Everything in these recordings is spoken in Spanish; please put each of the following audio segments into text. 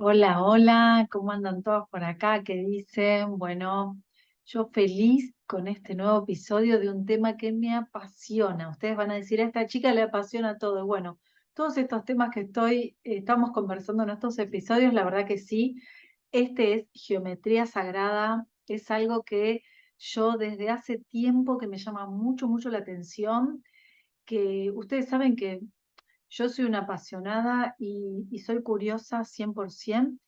Hola, hola, ¿cómo andan todos por acá? ¿Qué dicen? Bueno, yo feliz con este nuevo episodio de un tema que me apasiona. Ustedes van a decir, a esta chica le apasiona todo. Y bueno, todos estos temas que estamos conversando en estos episodios, la verdad que sí. Este es geometría sagrada, es algo que yo desde hace tiempo que me llama mucho, mucho la atención, que ustedes saben que yo soy una apasionada y soy curiosa 100%.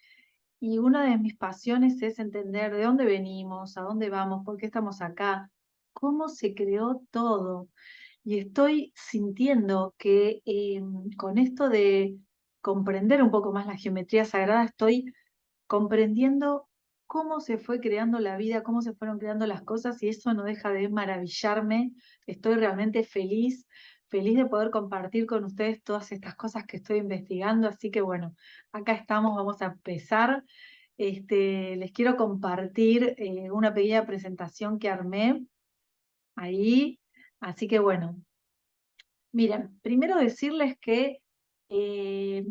Y una de mis pasiones es entender de dónde venimos, a dónde vamos, por qué estamos acá, cómo se creó todo. Y estoy sintiendo que con esto de comprender un poco más la geometría sagrada, estoy comprendiendo cómo se fue creando la vida, cómo se fueron creando las cosas, y eso no deja de maravillarme. Estoy realmente feliz, feliz de poder compartir con ustedes todas estas cosas que estoy investigando. Así que bueno, acá estamos, vamos a empezar. Les quiero compartir una pequeña presentación que armé ahí. Así que bueno, miren, primero decirles que eh,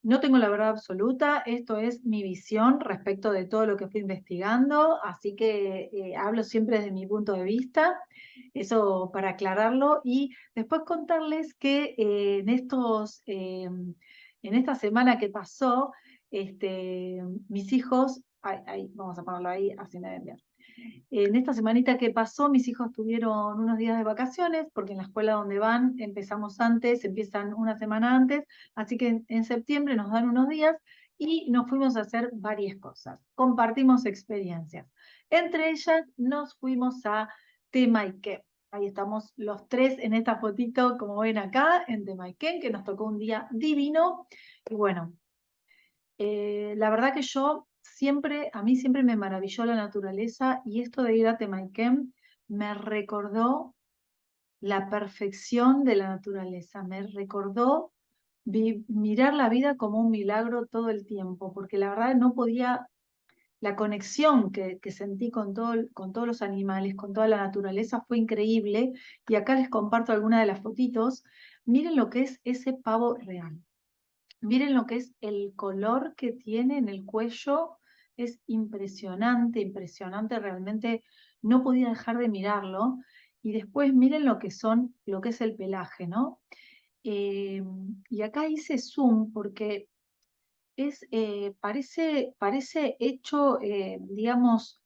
no tengo la verdad absoluta, esto es mi visión respecto de todo lo que fui investigando, así que hablo siempre desde mi punto de vista, eso para aclararlo, y después contarles que en esta semana que pasó, mis hijos, vamos a ponerlo ahí, así me ven bien. En esta semanita que pasó, mis hijos tuvieron unos días de vacaciones, porque en la escuela donde van empezamos antes, empiezan una semana antes, así que en septiembre nos dan unos días y nos fuimos a hacer varias cosas. Compartimos experiencias. Entre ellas nos fuimos a Temaiken. Ahí estamos los tres en esta fotito, como ven acá, en Temaiken, que nos tocó un día divino. Y bueno, la verdad que a mí siempre me maravilló la naturaleza, y esto de ir a Temayquén me recordó la perfección de la naturaleza, me recordó mirar la vida como un milagro todo el tiempo, porque la verdad no podía, la conexión que sentí con todos los animales, con toda la naturaleza fue increíble, y acá les comparto algunas de las fotitos. Miren lo que es ese pavo real. Miren lo que es el color que tiene en el cuello, es impresionante, impresionante, realmente no podía dejar de mirarlo. Y después miren lo que es el pelaje, ¿no? Eh, y acá hice zoom porque parece hecho, digamos,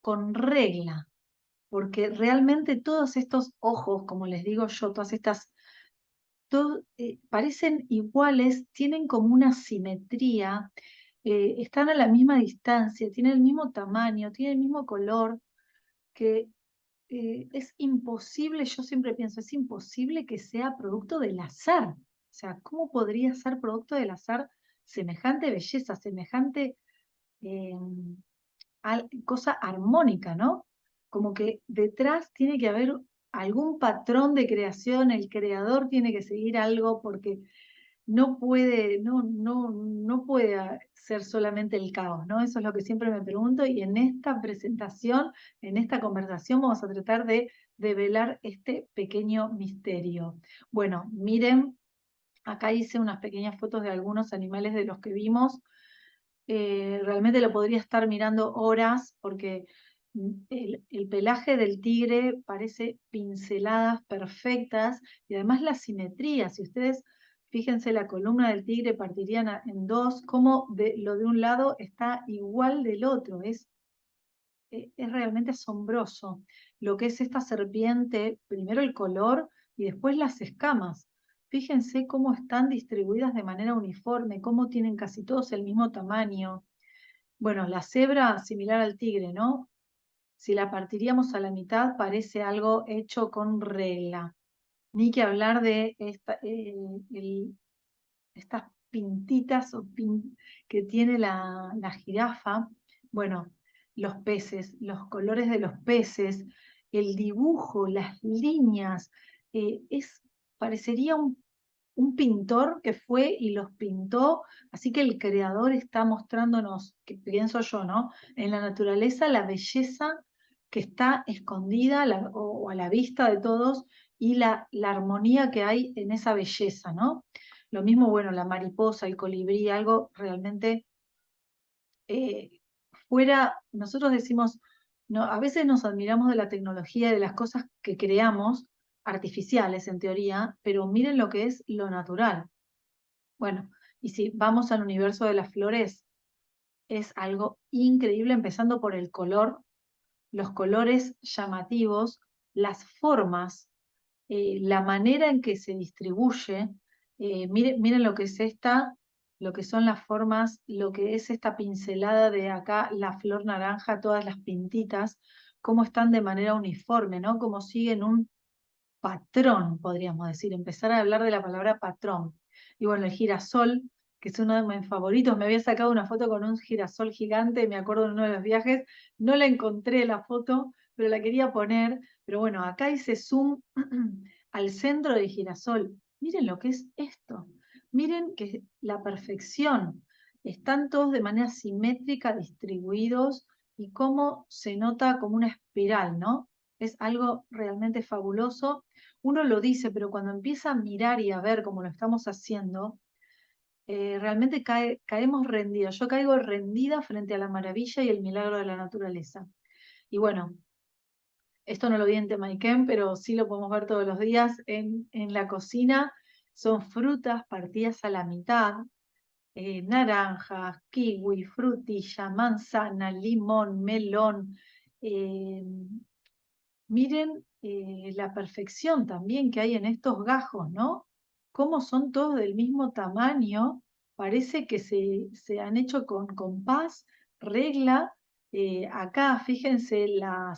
con regla, porque realmente todos estos ojos, como les digo yo, todas estas parecen iguales, tienen como una simetría, están a la misma distancia, tienen el mismo tamaño, tienen el mismo color, que es imposible, yo siempre pienso, es imposible que sea producto del azar. O sea, ¿cómo podría ser producto del azar semejante belleza, semejante eh, cosa armónica, ¿no? Como que detrás tiene que haber algún patrón de creación, el creador tiene que seguir algo, porque no puede ser solamente el caos, ¿no? Eso es lo que siempre me pregunto, y en esta presentación, en esta conversación, vamos a tratar de develar este pequeño misterio. Bueno, miren, acá hice unas pequeñas fotos de algunos animales de los que vimos. Realmente lo podría estar mirando horas, porque el pelaje del tigre parece pinceladas perfectas, y además la simetría. Si ustedes fíjense, la columna del tigre partiría en dos, como lo de un lado está igual del otro. Es realmente asombroso lo que es esta serpiente, primero el color y después las escamas. Fíjense cómo están distribuidas de manera uniforme, cómo tienen casi todos el mismo tamaño. Bueno, la cebra similar al tigre, ¿no? Si la partiríamos a la mitad, parece algo hecho con regla. Ni que hablar de estas pintitas que tiene la jirafa. Bueno, los peces, los colores de los peces, el dibujo, las líneas, parecería un pintor que fue y los pintó, así que el creador está mostrándonos, que pienso yo, ¿no? En la naturaleza la belleza que está escondida o a la vista de todos, y la armonía que hay en esa belleza, ¿no? Lo mismo, bueno, la mariposa, el colibrí, algo realmente eh, fuera, nosotros decimos, no, a veces nos admiramos de la tecnología y de las cosas que creamos, artificiales en teoría, pero miren lo que es lo natural. Bueno, y si vamos al universo de las flores, es algo increíble, empezando por el color, los colores llamativos, las formas, la manera en que se distribuye. Miren lo que es esta, lo que son las formas, lo que es esta pincelada de acá, la flor naranja, todas las pintitas, cómo están de manera uniforme, ¿no? Cómo siguen un patrón, podríamos decir, empezar a hablar de la palabra patrón. Y bueno, el girasol, que es uno de mis favoritos, me había sacado una foto con un girasol gigante, me acuerdo en uno de los viajes, no la encontré la foto, pero la quería poner, pero bueno, acá hice zoom al centro del girasol. Miren lo que es esto, miren que la perfección, están todos de manera simétrica distribuidos y cómo se nota como una espiral, ¿no? Es algo realmente fabuloso. Uno lo dice, pero cuando empieza a mirar y a ver cómo lo estamos haciendo, realmente caemos rendidos. Yo caigo rendida frente a la maravilla y el milagro de la naturaleza. Y bueno, esto no lo vi en Temayquén, pero sí lo podemos ver todos los días en la cocina. Son frutas partidas a la mitad, naranjas, kiwi, frutilla, manzana, limón, melón. eh, Miren la perfección también que hay en estos gajos, ¿no? Cómo son todos del mismo tamaño, parece que se han hecho con compás, regla. Acá, fíjense, la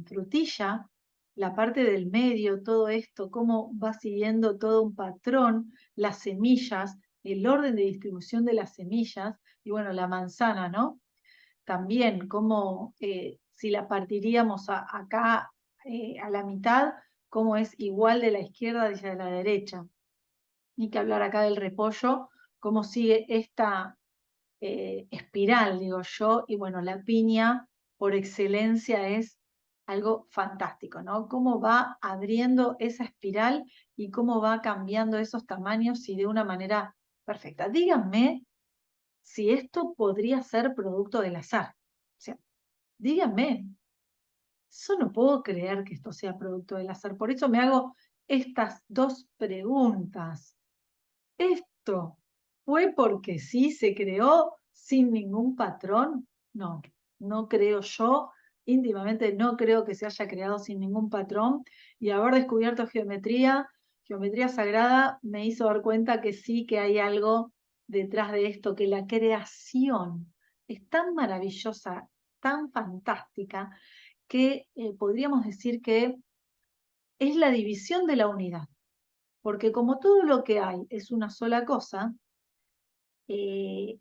frutilla, la parte del medio, todo esto, cómo va siguiendo todo un patrón, las semillas, el orden de distribución de las semillas, y bueno, la manzana, ¿no? También cómo si la partiríamos acá a la mitad, cómo es igual de la izquierda hacia la derecha. Ni que hablar acá del repollo, cómo sigue esta espiral, digo yo, y bueno, la piña por excelencia es algo fantástico, ¿no? Cómo va abriendo esa espiral y cómo va cambiando esos tamaños y de una manera perfecta. Díganme si esto podría ser producto del azar. O sea, díganme, yo no puedo creer que esto sea producto del azar. Por eso me hago estas dos preguntas. ¿Esto fue porque sí se creó sin ningún patrón? No, no creo yo. Íntimamente no creo que se haya creado sin ningún patrón. Y haber descubierto geometría, geometría sagrada, me hizo dar cuenta que sí que hay algo detrás de esto, que la creación es tan maravillosa, tan fantástica, que podríamos decir que es la división de la unidad, porque como todo lo que hay es una sola cosa eh,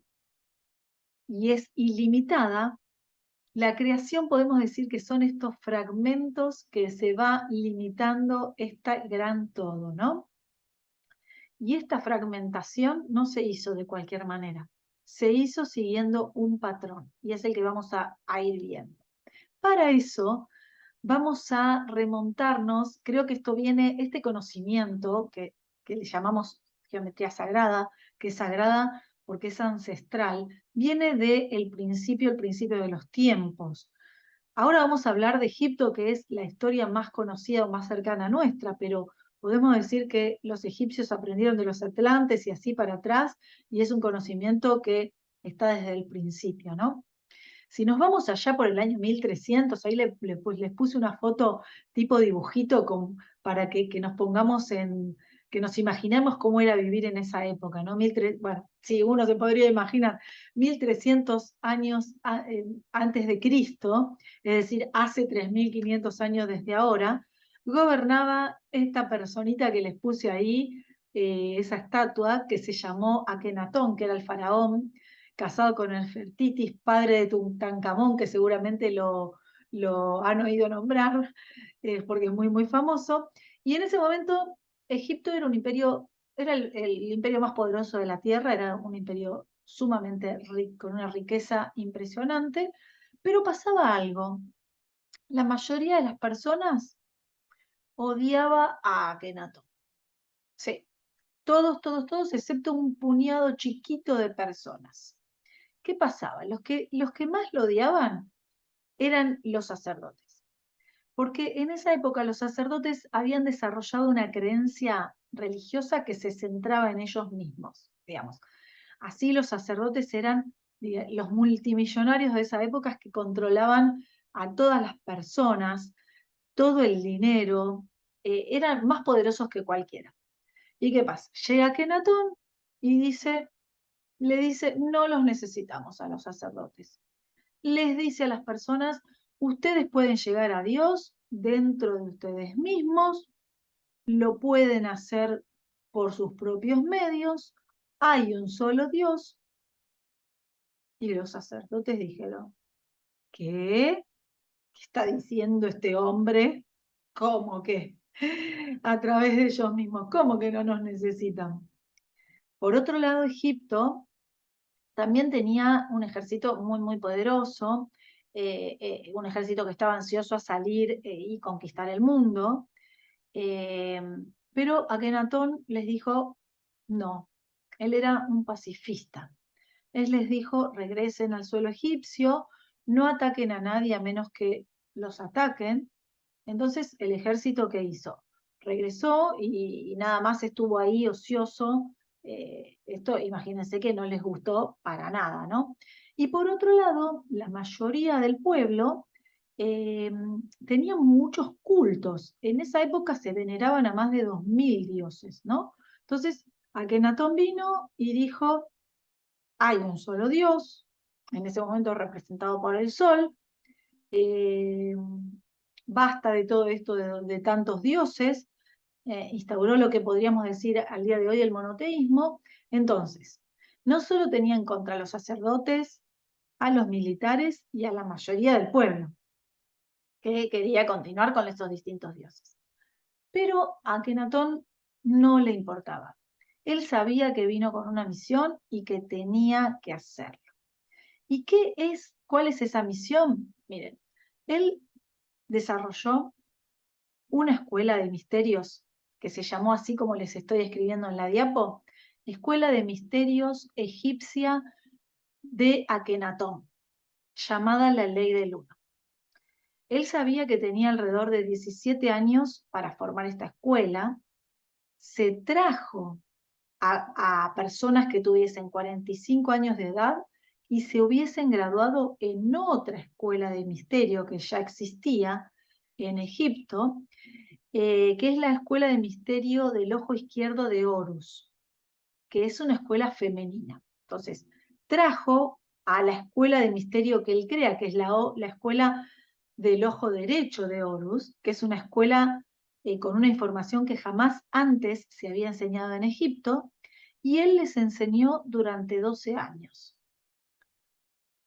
y es ilimitada, la creación podemos decir que son estos fragmentos que se va limitando este gran todo, ¿no? Y esta fragmentación no se hizo de cualquier manera, se hizo siguiendo un patrón y es el que vamos a ir viendo. Para eso vamos a remontarnos, creo que esto viene, este conocimiento que le llamamos geometría sagrada, que es sagrada porque es ancestral, viene del el principio de los tiempos. Ahora vamos a hablar de Egipto, que es la historia más conocida o más cercana a nuestra, pero podemos decir que los egipcios aprendieron de los atlantes y así para atrás, y es un conocimiento que está desde el principio, ¿no? Si nos vamos allá por el año 1300, ahí les puse una foto tipo dibujito para que nos pongamos que nos imaginemos cómo era vivir en esa época, ¿no? Bueno, sí, uno se podría imaginar 1300 años antes de Cristo, es decir, hace 3500 años desde ahora, gobernaba esta personita que les puse ahí, esa estatua que se llamó Akenatón, que era el faraón, casado con Nefertitis, padre de Tutankamón, que seguramente lo han oído nombrar, porque es muy, muy famoso. Y en ese momento Egipto era un imperio, era el imperio más poderoso de la tierra, era un imperio sumamente rico, con una riqueza impresionante, pero pasaba algo. La mayoría de las personas odiaba a Akenatón. Sí, todos, todos, todos, excepto un puñado chiquito de personas. ¿Qué pasaba? Los que más lo odiaban eran los sacerdotes, porque en esa época los sacerdotes habían desarrollado una creencia religiosa que se centraba en ellos mismos, digamos. Así los sacerdotes eran los multimillonarios de esa época que controlaban a todas las personas, todo el dinero, eran más poderosos que cualquiera. ¿Y qué pasa? Llega Kenatón y le dice, no los necesitamos a los sacerdotes. Les dice a las personas, ustedes pueden llegar a Dios dentro de ustedes mismos, lo pueden hacer por sus propios medios, hay un solo Dios. Y los sacerdotes dijeron, ¿qué? ¿Qué está diciendo este hombre? ¿Cómo que? A través de ellos mismos, ¿cómo que no nos necesitan? Por otro lado, Egipto también tenía un ejército muy, muy poderoso, un ejército que estaba ansioso a salir y conquistar el mundo, eh, pero Akenatón les dijo, no, él era un pacifista. Él les dijo, regresen al suelo egipcio, no ataquen a nadie a menos que los ataquen. Entonces, el ejército, ¿qué hizo? Regresó y nada más estuvo ahí ocioso. Esto, imagínense que no les gustó para nada, ¿no? Y por otro lado, la mayoría del pueblo eh, tenía muchos cultos. En esa época se veneraban a más de 2000 dioses, ¿no? Entonces, Akenatón vino y dijo, hay un solo Dios, en ese momento representado por el sol, eh, basta de todo esto de tantos dioses, instauró lo que podríamos decir al día de hoy el monoteísmo. Entonces, no solo tenía en contra a los sacerdotes, a los militares y a la mayoría del pueblo, que quería continuar con estos distintos dioses. Pero a Akenatón no le importaba. Él sabía que vino con una misión y que tenía que hacerlo. ¿Y cuál es esa misión? Miren, él desarrolló una escuela de misterios que se llamó así como les estoy escribiendo en la diapo, Escuela de Misterios Egipcia de Akenatón, llamada la Ley del Uno. Él sabía que tenía alrededor de 17 años para formar esta escuela, se trajo a personas que tuviesen 45 años de edad y se hubiesen graduado en otra escuela de misterio que ya existía en Egipto, que es la Escuela de Misterio del Ojo Izquierdo de Horus, que es una escuela femenina. Entonces, trajo a la escuela de misterio que él crea, que es la escuela del Ojo Derecho de Horus, que es una escuela con una información que jamás antes se había enseñado en Egipto, y él les enseñó durante 12 años.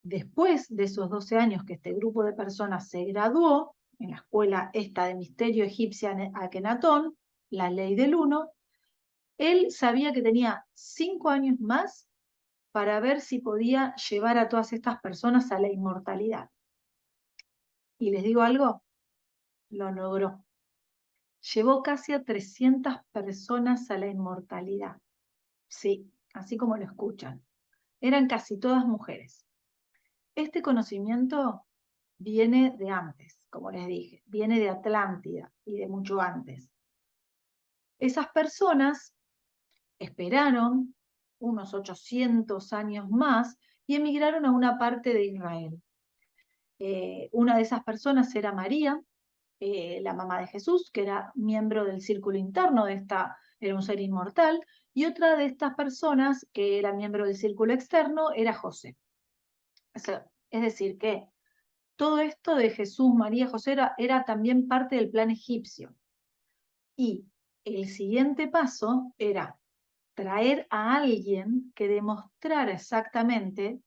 Después de esos 12 años que este grupo de personas se graduó en la escuela esta de misterio egipcia Akenatón, la ley del uno, él sabía que tenía 5 años más para ver si podía llevar a todas estas personas a la inmortalidad. Y les digo algo, lo logró. Llevó casi a 300 personas a la inmortalidad. Sí, así como lo escuchan. Eran casi todas mujeres. Este conocimiento viene de antes, como les dije, viene de Atlántida y de mucho antes. Esas personas esperaron unos 800 años más y emigraron a una parte de Israel. Una de esas personas era María, la mamá de Jesús, que era miembro del círculo interno era un ser inmortal, y otra de estas personas, que era miembro del círculo externo, era José. Es decir, que todo esto de Jesús, María, José era también parte del plan egipcio. Y el siguiente paso era traer a alguien que demostrara exactamente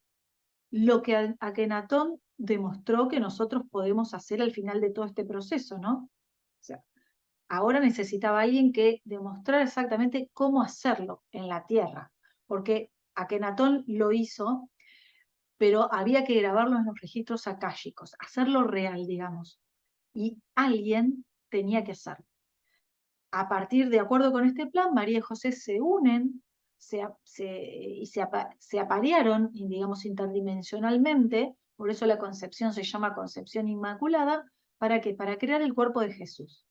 lo que Akenatón demostró que nosotros podemos hacer al final de todo este proceso, ¿no? O sea, ahora necesitaba alguien que demostrara exactamente cómo hacerlo en la tierra, porque Akenatón lo hizo, pero había que grabarlo en los registros akáshicos, hacerlo real, digamos, y alguien tenía que hacerlo. a partir, de acuerdo con este plan, María y José se unen se aparearon, digamos, interdimensionalmente, por eso la concepción se llama concepción inmaculada. ¿Para qué? Para crear el cuerpo de Jesús.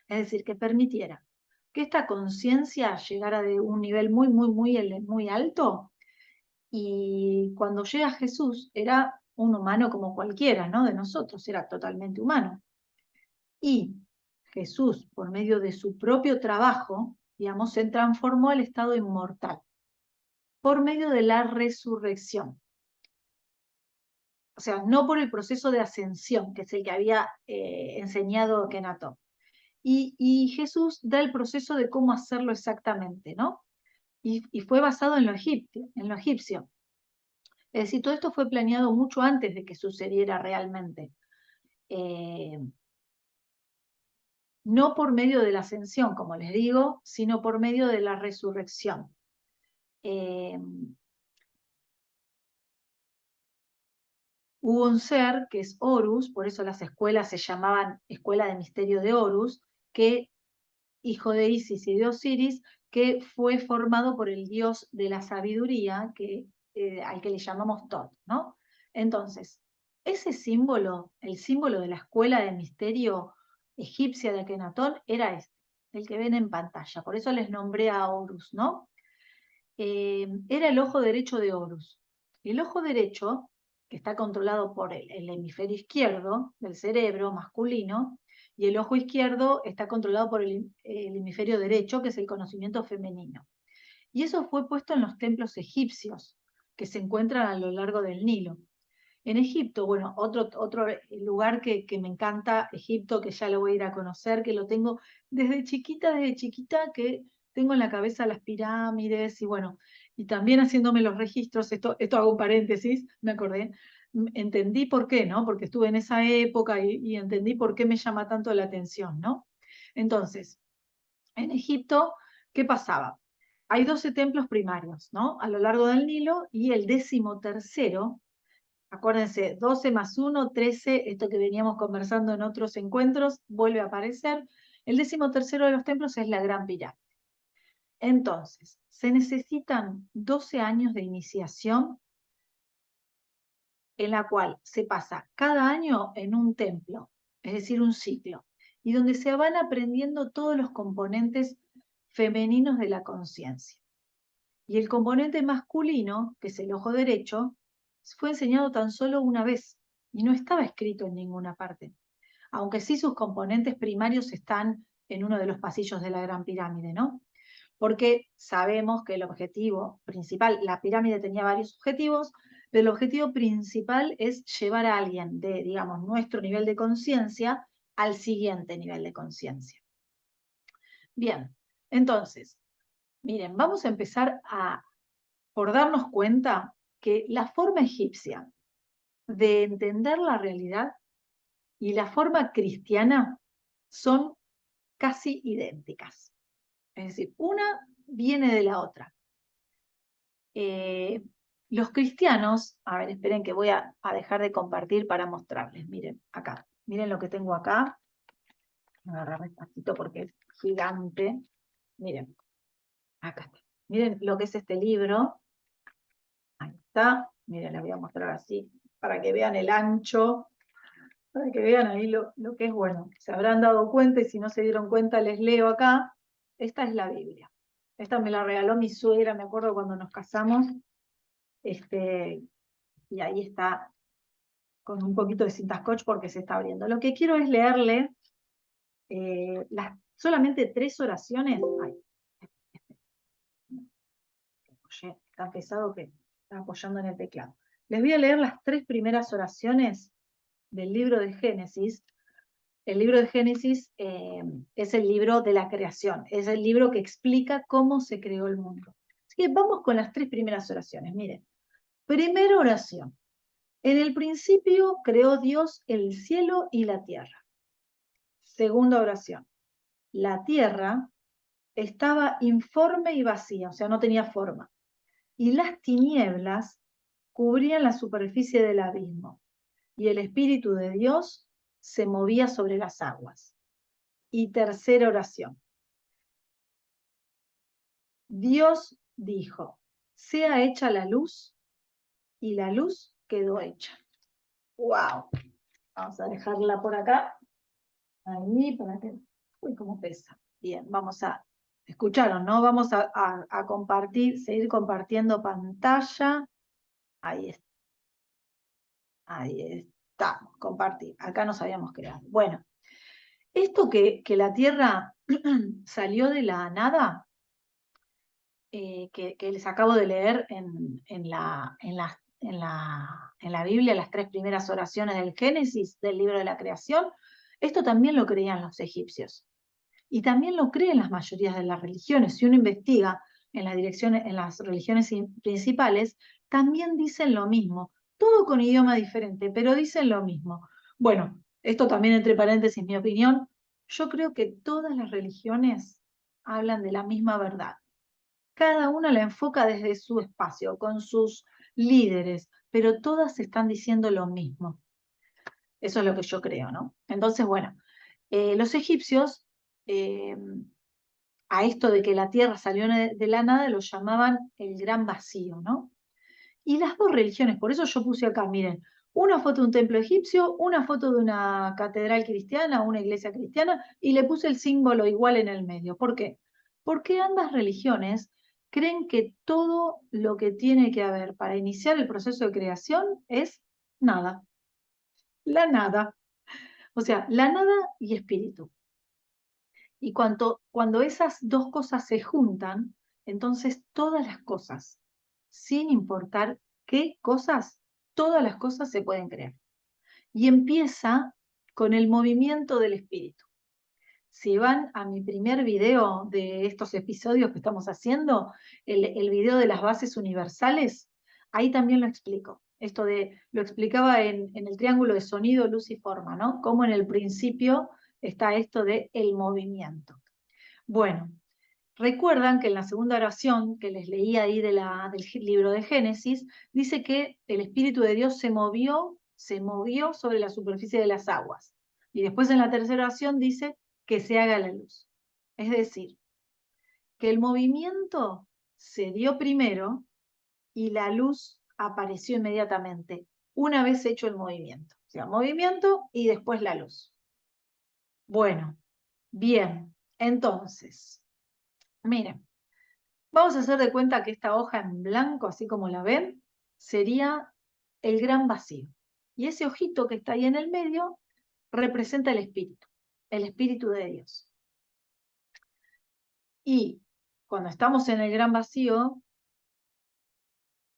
Es decir, que permitiera que esta conciencia llegara de un nivel muy, muy, muy, muy alto, y cuando llega Jesús era un humano como cualquiera, ¿no? De nosotros, era totalmente humano. Y Jesús, por medio de su propio trabajo, digamos, se transformó al estado inmortal, por medio de la resurrección. O sea, no por el proceso de ascensión, que es el que había enseñado Kenatón. Y Jesús da el proceso de cómo hacerlo exactamente, ¿no? Y fue basado en lo egipcio. Es decir, todo esto fue planeado mucho antes de que sucediera realmente. No por medio de la ascensión, como les digo, sino por medio de la resurrección. Hubo un ser que es Horus, por eso las escuelas se llamaban Escuela de Misterio de Horus, que hijo de Isis y de Osiris, que fue formado por el dios de la sabiduría, al que le llamamos Tot, ¿no? Entonces, ese símbolo, el símbolo de la escuela de misterio egipcia de Akenatón, era este, el que ven en pantalla. Por eso les nombré a Horus, ¿no? Era el ojo derecho de Horus. El ojo derecho, que está controlado por el hemisferio izquierdo del cerebro masculino, y el ojo izquierdo está controlado por el hemisferio derecho, que es el conocimiento femenino. Y eso fue puesto en los templos egipcios, que se encuentran a lo largo del Nilo. En Egipto, bueno, otro lugar que me encanta, Egipto, que ya lo voy a ir a conocer, que lo tengo desde chiquita, que tengo en la cabeza las pirámides, y bueno, y también haciéndome los registros, esto hago un paréntesis, me acordé, entendí por qué, ¿no? Porque estuve en esa época y entendí por qué me llama tanto la atención, ¿no? Entonces, en Egipto, ¿qué pasaba? Hay 12 templos primarios, ¿no? A lo largo del Nilo, y el 13º, acuérdense, 12 más 1, 13, esto que veníamos conversando en otros encuentros, vuelve a aparecer. El 13º de los templos es la Gran Pirámide. Entonces, se necesitan 12 años de iniciación, en la cual se pasa cada año en un templo, es decir, un ciclo, y donde se van aprendiendo todos los componentes femeninos de la conciencia. Y el componente masculino, que es el ojo derecho, fue enseñado tan solo una vez y no estaba escrito en ninguna parte, aunque sí sus componentes primarios están en uno de los pasillos de la Gran Pirámide, ¿no? Porque sabemos que el objetivo principal, la pirámide tenía varios objetivos, pero el objetivo principal es llevar a alguien de, digamos, nuestro nivel de conciencia al siguiente nivel de conciencia. Bien, entonces, miren, vamos a empezar por darnos cuenta que la forma egipcia de entender la realidad y la forma cristiana son casi idénticas. Es decir, una viene de la otra. Los cristianos, a ver, esperen que voy a dejar de compartir para mostrarles. Miren, acá. Miren lo que tengo acá. Voy a agarrar despacito porque es gigante. Miren, acá está. Miren lo que es este libro. Ahí está. Miren, les voy a mostrar así para que vean el ancho, para que vean ahí lo que es bueno. Se habrán dado cuenta, y si no se dieron cuenta, les leo acá. Esta es la Biblia. Esta me la regaló mi suegra, me acuerdo cuando nos casamos. Y ahí está con un poquito de cinta scotch porque se está abriendo. Lo que quiero es leerle solamente 3 oraciones. Ay, está pesado que está apoyando en el teclado. Les voy a leer las 3 primeras oraciones del libro de Génesis. El libro de Génesis es el libro de la creación, es el libro que explica cómo se creó el mundo. Así que vamos con las 3 primeras oraciones. Miren, primera oración. En el principio creó Dios el cielo y la tierra. Segunda oración. La tierra estaba informe y vacía, o sea, no tenía forma. Y las tinieblas cubrían la superficie del abismo. Y el Espíritu de Dios se movía sobre las aguas. Y tercera oración. Dios dijo, sea hecha la luz, y la luz quedó hecha. ¡Wow! Vamos a dejarla por acá. Ahí, para que... Uy, cómo pesa. Bien, vamos a... ¿Escucharon, no? Vamos a compartir, seguir compartiendo pantalla. Ahí está. Ahí está. Compartir. Acá nos habíamos creado. Bueno, esto que la Tierra salió de la nada, que les acabo de leer en la Biblia, las 3 primeras oraciones del Génesis, del libro de la creación, esto también lo creían los egipcios. Y también lo creen las mayorías de las religiones. Si uno investiga en las religiones principales, también dicen lo mismo. Todo con idioma diferente, pero dicen lo mismo. Bueno, esto también entre paréntesis, mi opinión. Yo creo que todas las religiones hablan de la misma verdad. Cada una la enfoca desde su espacio, con sus líderes, pero todas están diciendo lo mismo. Eso es lo que yo creo, ¿no? Entonces, bueno, los egipcios, eh, a esto de que la tierra salió de la nada, lo llamaban el gran vacío, ¿no? Y las dos religiones, por eso yo puse acá, miren, una foto de un templo egipcio, una foto de una catedral cristiana, una iglesia cristiana, y le puse el símbolo igual en el medio. ¿Por qué? Porque ambas religiones creen que todo lo que tiene que haber para iniciar el proceso de creación es nada, la nada. O sea, la nada y espíritu. Y cuando esas dos cosas se juntan, entonces todas las cosas, sin importar qué cosas, todas las cosas se pueden crear. Y empieza con el movimiento del espíritu. Si van a mi primer video de estos episodios que estamos haciendo, el video de las bases universales, ahí también lo explico. Lo explicaba en el triángulo de sonido, luz y forma, ¿no? Cómo en el principio está esto de el movimiento. Bueno, recuerdan que en la segunda oración que les leí ahí del libro de Génesis, dice que el Espíritu de Dios se movió sobre la superficie de las aguas. Y después en la tercera oración dice que se haga la luz. Es decir, que el movimiento se dio primero y la luz apareció inmediatamente, una vez hecho el movimiento. O sea, movimiento y después la luz. Bueno, bien, entonces, miren. Vamos a hacer de cuenta que esta hoja en blanco, así como la ven, sería el gran vacío. Y ese ojito que está ahí en el medio representa el espíritu de Dios. Y cuando estamos en el gran vacío,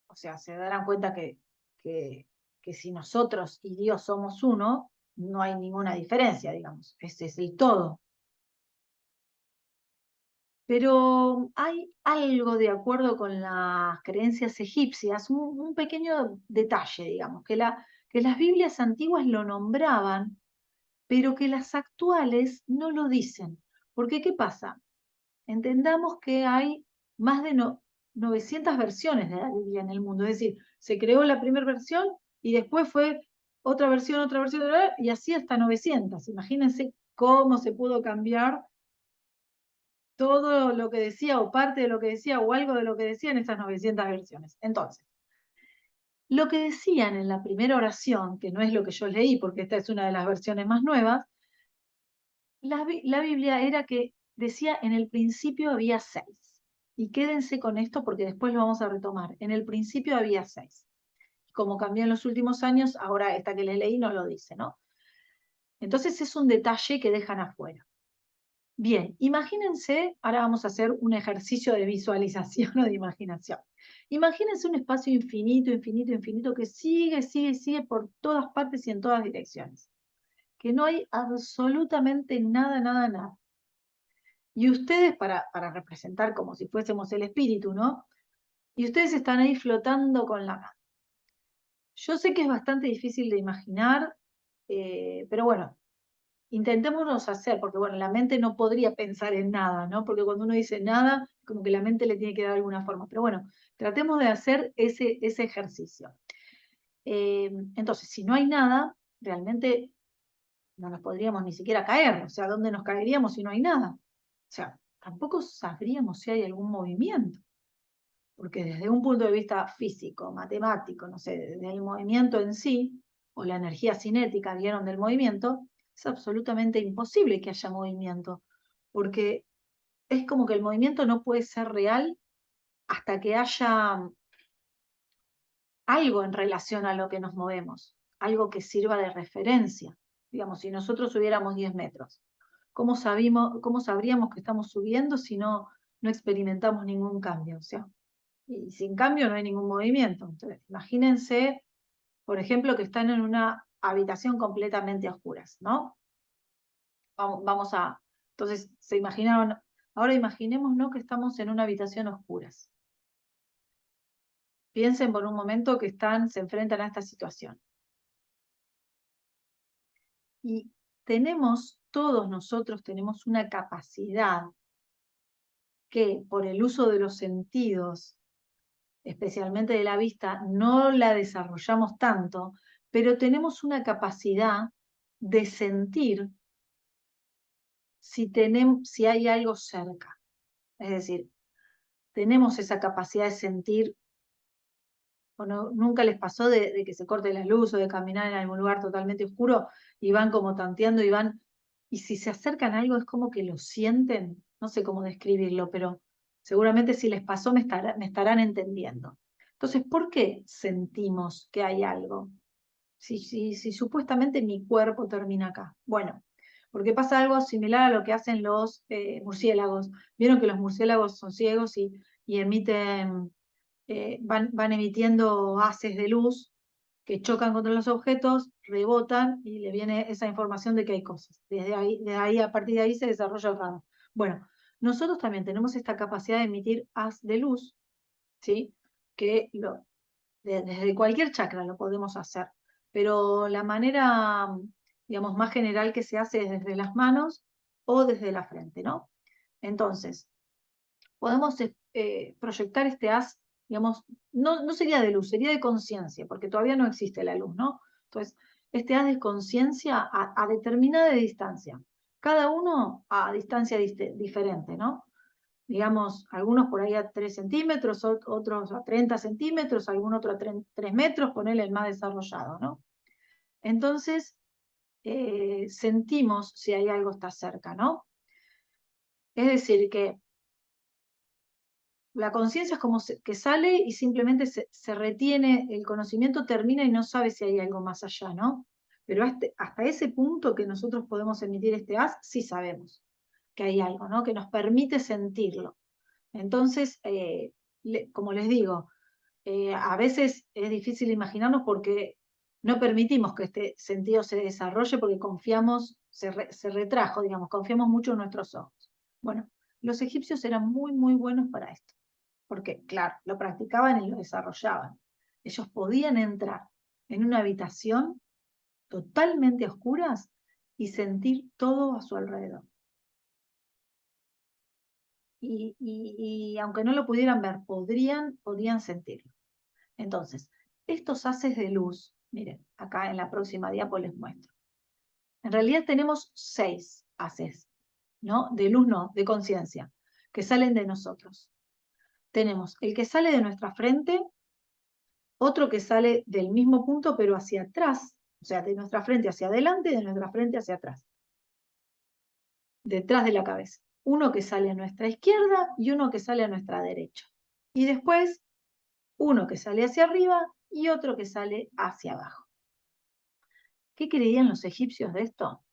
o sea, se darán cuenta que si nosotros y Dios somos uno, no hay ninguna diferencia, digamos. Ese es el todo. Pero hay algo de acuerdo con las creencias egipcias, un pequeño detalle, digamos, que las Biblias antiguas lo nombraban, pero que las actuales no lo dicen. Porque, ¿qué pasa? Entendamos que hay más de 900 versiones de la Biblia en el mundo. Es decir, se creó la primera versión y después fue otra versión, y así hasta 900. Imagínense cómo se pudo cambiar todo lo que decía o parte de lo que decía o algo de lo que decía en esas 900 versiones. Entonces, lo que decían en la primera oración, que no es lo que yo leí porque esta es una de las versiones más nuevas, la Biblia era que decía en el principio había 6. Y quédense con esto porque después lo vamos a retomar. En el principio había 6. Como cambió en los últimos años, ahora esta que les leí no lo dice, ¿no? Entonces es un detalle que dejan afuera. Bien, imagínense, ahora vamos a hacer un ejercicio de visualización o de imaginación. Imagínense un espacio infinito, infinito, infinito que sigue, sigue, sigue por todas partes y en todas direcciones. Que no hay absolutamente nada, nada, nada. Y ustedes, para representar como si fuésemos el espíritu, ¿no? Y ustedes están ahí flotando con la mano. Yo sé que es bastante difícil de imaginar, pero bueno, intentémonos hacer, porque bueno, la mente no podría pensar en nada, ¿no? Porque cuando uno dice nada, como que la mente le tiene que dar alguna forma. Pero bueno, tratemos de hacer ese ejercicio. Entonces, si no hay nada, realmente no nos podríamos ni siquiera caer. O sea, ¿dónde nos caeríamos si no hay nada? O sea, tampoco sabríamos si hay algún movimiento, porque desde un punto de vista físico, matemático, no sé, desde el movimiento en sí, o la energía cinética, vieron del movimiento, es absolutamente imposible que haya movimiento, porque es como que el movimiento no puede ser real hasta que haya algo en relación a lo que nos movemos, algo que sirva de referencia. Digamos, si nosotros subiéramos 10 metros, cómo sabríamos que estamos subiendo si no experimentamos ningún cambio? O sea, y sin cambio no hay ningún movimiento. Entonces, imagínense, por ejemplo, que están en una habitación completamente a oscuras, ¿no? Vamos a, entonces, se imaginaron, ahora imaginémonos que estamos en una habitación a oscuras. Piensen por un momento que se enfrentan a esta situación. Y todos nosotros tenemos una capacidad que por el uso de los sentidos, especialmente de la vista, no la desarrollamos tanto, pero tenemos una capacidad de sentir si hay algo cerca. Es decir, tenemos esa capacidad de sentir. Bueno, ¿nunca les pasó de que se corte la luz o de caminar en algún lugar totalmente oscuro y van como tanteando y si se acercan a algo es como que lo sienten? No sé cómo describirlo, pero seguramente si les pasó me estarán entendiendo. Entonces, ¿por qué sentimos que hay algo? Si supuestamente mi cuerpo termina acá. Bueno, porque pasa algo similar a lo que hacen los murciélagos. Vieron que los murciélagos son ciegos y emiten van emitiendo haces de luz que chocan contra los objetos, rebotan y le viene esa información de que hay cosas. A partir de ahí se desarrolla el radar. Bueno, nosotros también tenemos esta capacidad de emitir haz de luz, ¿sí? Que desde cualquier chakra lo podemos hacer, pero la manera, digamos, más general que se hace es desde las manos o desde la frente, ¿no? Entonces, podemos proyectar este haz, digamos, no sería de luz, sería de conciencia, porque todavía no existe la luz, ¿no? Entonces, este haz de conciencia a determinada distancia, cada uno a distancia diferente, ¿no? Digamos, algunos por ahí a 3 centímetros, otros a 30 centímetros, algún otro a 3 metros, ponerle el más desarrollado, ¿no? Entonces, sentimos si hay algo está cerca, ¿no? Es decir, que la conciencia es como que sale y simplemente se retiene, el conocimiento termina y no sabe si hay algo más allá, ¿no? Pero hasta ese punto que nosotros podemos emitir este haz, sí sabemos que hay algo, ¿no? Que nos permite sentirlo. Entonces, como les digo, a veces es difícil imaginarnos porque no permitimos que este sentido se desarrolle porque confiamos, se retrajo, digamos, confiamos mucho en nuestros ojos. Bueno, los egipcios eran muy, muy buenos para esto porque, claro, lo practicaban y lo desarrollaban. Ellos podían entrar en una habitación totalmente a oscuras y sentir todo a su alrededor. Y aunque no lo pudieran ver, podían sentirlo. Entonces, estos haces de luz, miren, acá en la próxima diapo les muestro. En realidad tenemos 6 haces, ¿no? De luz no, de conciencia, que salen de nosotros. Tenemos el que sale de nuestra frente, otro que sale del mismo punto pero hacia atrás, o sea, de nuestra frente hacia adelante y de nuestra frente hacia atrás, detrás de la cabeza. Uno que sale a nuestra izquierda y uno que sale a nuestra derecha. Y después, uno que sale hacia arriba y otro que sale hacia abajo. ¿Qué creían los egipcios de esto?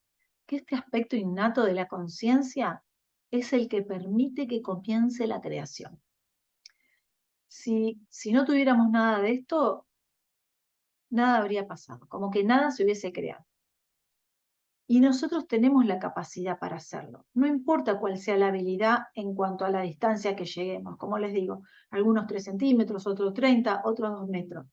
Que este aspecto innato de la conciencia es el que permite que comience la creación. Si no tuviéramos nada de esto, nada habría pasado, como que nada se hubiese creado. Y nosotros tenemos la capacidad para hacerlo. No importa cuál sea la habilidad en cuanto a la distancia que lleguemos. Como les digo, algunos 3 centímetros, otros 30, otros 2 metros.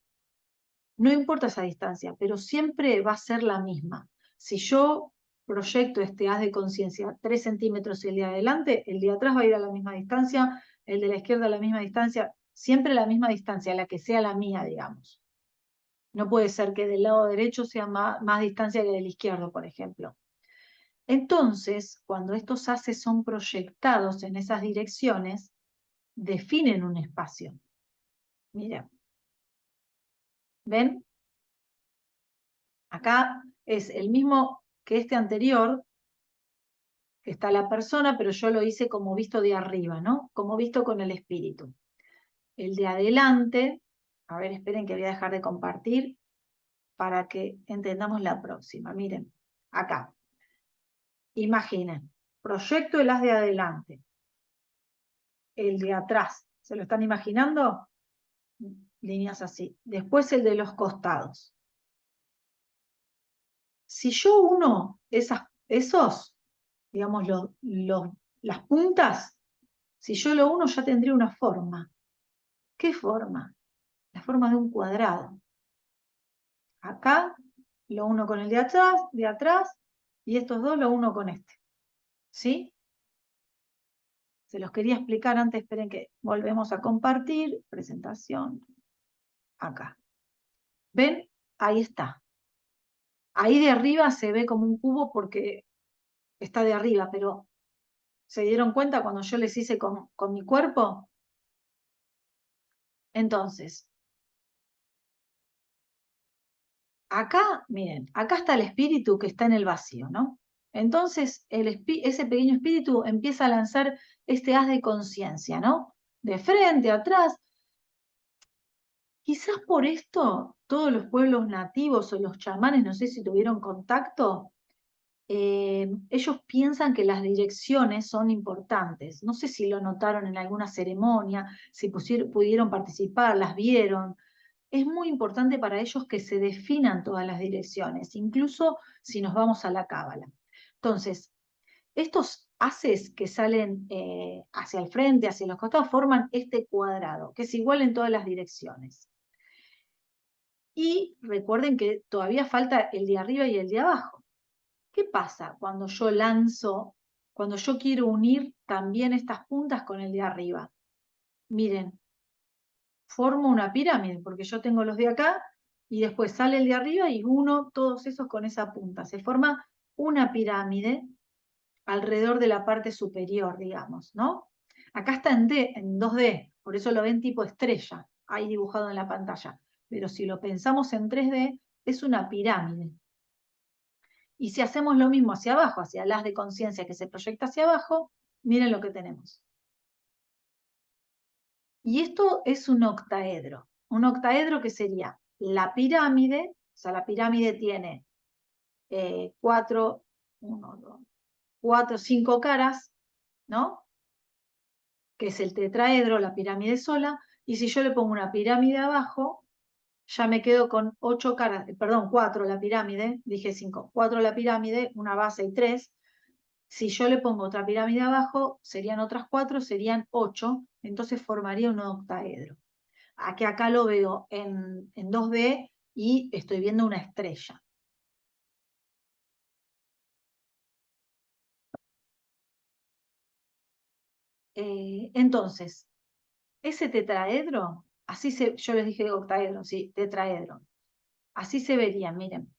No importa esa distancia, pero siempre va a ser la misma. Si yo proyecto este haz de conciencia 3 centímetros y el de adelante, el de atrás va a ir a la misma distancia, el de la izquierda a la misma distancia, siempre la misma distancia, la que sea la mía, digamos. No puede ser que del lado derecho sea más distancia que del izquierdo, por ejemplo. Entonces, cuando estos haces son proyectados en esas direcciones, definen un espacio. Miren, ¿ven? Acá es el mismo que este anterior, que está la persona, pero yo lo hice como visto de arriba, ¿no? Como visto con el espíritu. El de adelante, a ver, esperen que voy a dejar de compartir para que entendamos la próxima. Miren, acá. Imaginen, proyecto el haz de adelante, el de atrás, ¿se lo están imaginando? Líneas así. Después el de los costados. Si yo uno esos, digamos, las puntas, si yo lo uno ya tendría una forma. ¿Qué forma? La forma de un cuadrado. Acá lo uno con el de atrás, y estos dos lo uno con este. ¿Sí? Se los quería explicar antes, esperen que volvemos a compartir. Presentación. Acá. ¿Ven? Ahí está. Ahí de arriba se ve como un cubo porque está de arriba, pero ¿se dieron cuenta cuando yo les hice con mi cuerpo? Entonces, acá, miren, acá está el espíritu que está en el vacío, ¿no? Entonces, ese pequeño espíritu empieza a lanzar este haz de conciencia, ¿no? De frente, atrás. Quizás por esto todos los pueblos nativos o los chamanes, no sé si tuvieron contacto, ellos piensan que las direcciones son importantes. No sé si lo notaron en alguna ceremonia, si pudieron participar, las vieron. Es muy importante para ellos que se definan todas las direcciones, incluso si nos vamos a la cábala. Entonces, estos haces que salen hacia el frente, hacia los costados, forman este cuadrado, que es igual en todas las direcciones. Y recuerden que todavía falta el de arriba y el de abajo. ¿Qué pasa cuando yo lanzo, cuando yo quiero unir también estas puntas con el de arriba? Miren, formo una pirámide, porque yo tengo los de acá y después sale el de arriba y uno todos esos con esa punta. Se forma una pirámide alrededor de la parte superior, digamos, ¿no? Acá está en 2D, por eso lo ven tipo estrella, ahí dibujado en la pantalla. Pero si lo pensamos en 3D, es una pirámide. Y si hacemos lo mismo hacia abajo, hacia el haz de conciencia que se proyecta hacia abajo, miren lo que tenemos. Y esto es un octaedro. Un octaedro que sería la pirámide, o sea, la pirámide tiene 4, 1, 2, 4, 5 caras, ¿no? Que es el tetraedro, la pirámide sola. Y si yo le pongo una pirámide abajo, ya me quedo con 8 caras, perdón, 4 la pirámide, dije 5, 4 la pirámide, una base y 3. Si yo le pongo otra pirámide abajo, serían otras 4, serían 8, entonces formaría un octaedro. Aquí acá lo veo en 2D y estoy viendo una estrella. Entonces, ese tetraedro, yo les dije octaedro, sí, tetraedro. Así se vería, miren.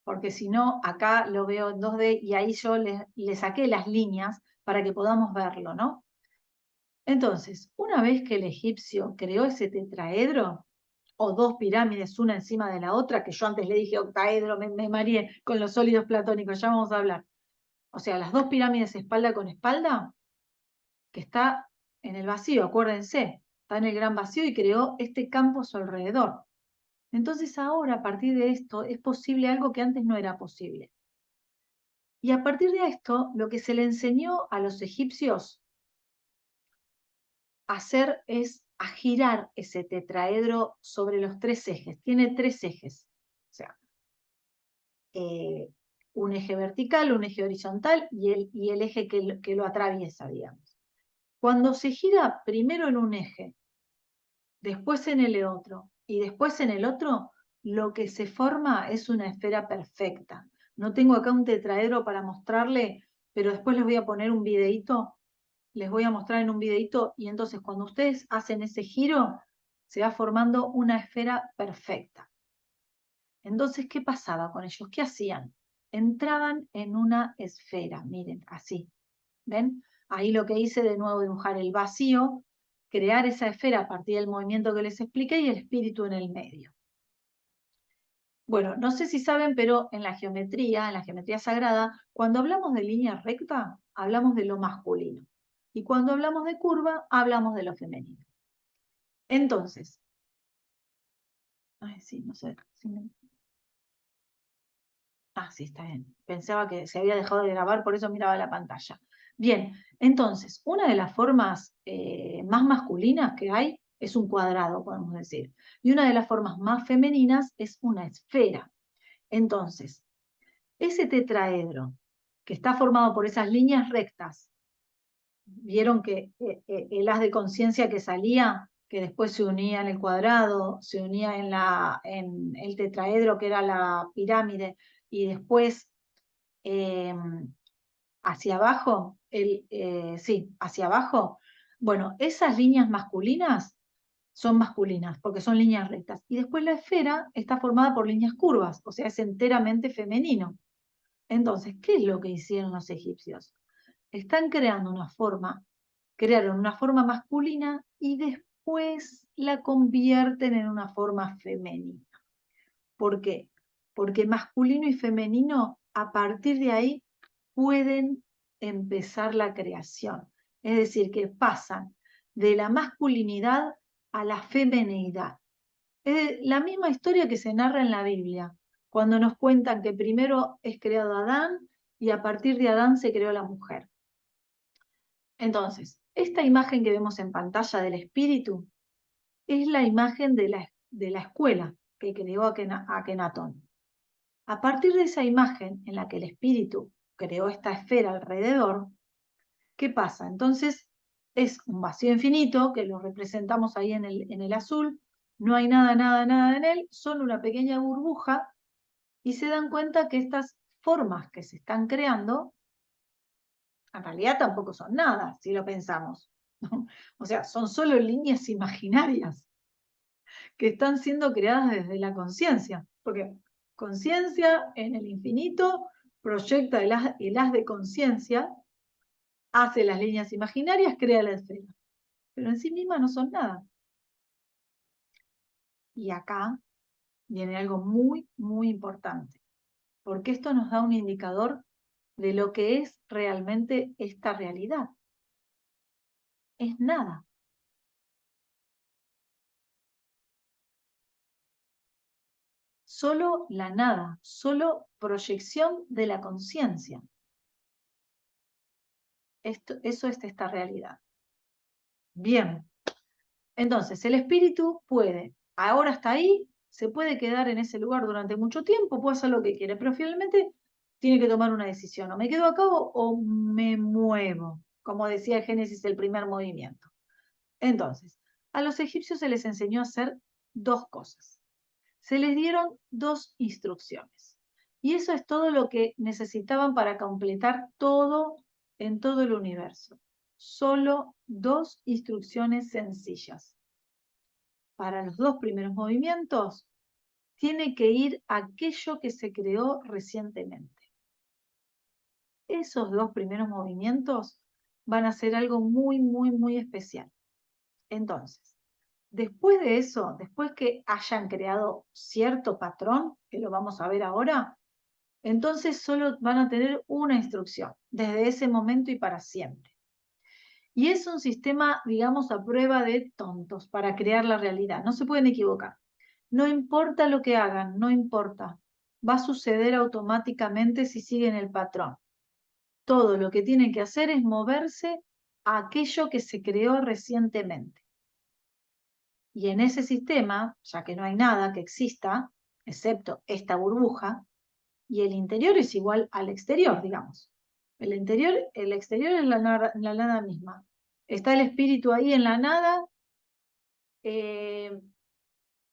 Porque si no, acá lo veo en 2D y ahí yo le saqué las líneas para que podamos verlo, ¿no? Entonces, una vez que el egipcio creó ese tetraedro, o dos pirámides una encima de la otra, que yo antes le dije octaedro, me mareé con los sólidos platónicos, ya vamos a hablar. O sea, las dos pirámides espalda con espalda, que está en el vacío, acuérdense, está en el gran vacío y creó este campo a su alrededor. Entonces ahora, a partir de esto, es posible algo que antes no era posible. Y a partir de esto, lo que se le enseñó a los egipcios a hacer es a girar ese tetraedro sobre los 3 ejes. Tiene 3 ejes. O sea, un eje vertical, un eje horizontal y el eje que lo atraviesa, digamos. Cuando se gira primero en un eje, después en el otro y después en el otro, lo que se forma es una esfera perfecta. No tengo acá un tetraedro para mostrarle, pero después les voy a poner un videíto, les voy a mostrar en un videíto y entonces cuando ustedes hacen ese giro, se va formando una esfera perfecta. Entonces, ¿qué pasaba con ellos? ¿Qué hacían? entraban en una esfera, miren, así, ¿ven? Ahí lo que hice de nuevo, dibujar el vacío, crear esa esfera a partir del movimiento que les expliqué y el espíritu en el medio. Bueno, no sé si saben, pero en la geometría sagrada, cuando hablamos de línea recta, hablamos de lo masculino. Y cuando hablamos de curva, hablamos de lo femenino. Entonces, ay, sí, no sé. Ah, sí, está bien. Pensaba que se había dejado de grabar, por eso miraba la pantalla. Bien, entonces, una de las formas más masculinas que hay es un cuadrado, podemos decir. Y una de las formas más femeninas es una esfera. Entonces, ese tetraedro que está formado por esas líneas rectas, vieron que el haz de conciencia que salía, que después se unía en el cuadrado, se unía en el tetraedro que era la pirámide, y después eh, hacia abajo, sí, hacia abajo. Bueno, esas líneas masculinas son masculinas porque son líneas rectas. Y después la esfera está formada por líneas curvas, o sea, es enteramente femenino. Entonces, ¿qué es lo que hicieron los egipcios? Están crearon una forma masculina y después la convierten en una forma femenina. ¿Por qué? Porque masculino y femenino, a partir de ahí, pueden empezar la creación. Es decir, que pasan de la masculinidad a la femenidad. Es la misma historia que se narra en la Biblia, cuando nos cuentan que primero es creado Adán y a partir de Adán se creó la mujer. Entonces, esta imagen que vemos en pantalla del espíritu es la imagen de la escuela que creó Akenatón. A partir de esa imagen en la que el espíritu creó esta esfera alrededor, ¿qué pasa? Entonces es un vacío infinito, que lo representamos ahí en el azul, no hay nada, nada, nada en él, son una pequeña burbuja, y se dan cuenta que estas formas que se están creando, en realidad tampoco son nada, si lo pensamos. O sea, son solo líneas imaginarias que están siendo creadas desde la conciencia, porque conciencia en el infinito proyecta el haz de conciencia, hace las líneas imaginarias, crea la esfera, pero en sí misma no son nada. Y acá viene algo muy, muy importante, porque esto nos da un indicador de lo que es realmente esta realidad. Es nada. Solo la nada, solo proyección de la conciencia. Eso es esta realidad. Bien, entonces el espíritu puede, ahora está ahí, se puede quedar en ese lugar durante mucho tiempo, puede hacer lo que quiere, pero finalmente tiene que tomar una decisión, o me quedo acá o me muevo, como decía Génesis, el primer movimiento. Entonces, a los egipcios se les enseñó a hacer dos cosas. Se les dieron dos instrucciones. Y eso es todo lo que necesitaban para completar todo en todo el universo. Solo dos instrucciones sencillas. Para los dos primeros movimientos, tiene que ir aquello que se creó recientemente. Esos dos primeros movimientos van a ser algo muy, muy, muy especial. Entonces, después de eso, después que hayan creado cierto patrón, que lo vamos a ver ahora, entonces solo van a tener una instrucción, desde ese momento y para siempre. Y es un sistema, digamos, a prueba de tontos para crear la realidad. No se pueden equivocar. No importa lo que hagan, no importa. Va a suceder automáticamente si siguen el patrón. Todo lo que tienen que hacer es moverse a aquello que se creó recientemente. Y en ese sistema, ya que no hay nada que exista, excepto esta burbuja, y el interior es igual al exterior, digamos. El exterior es la nada misma. Está el espíritu ahí en la nada,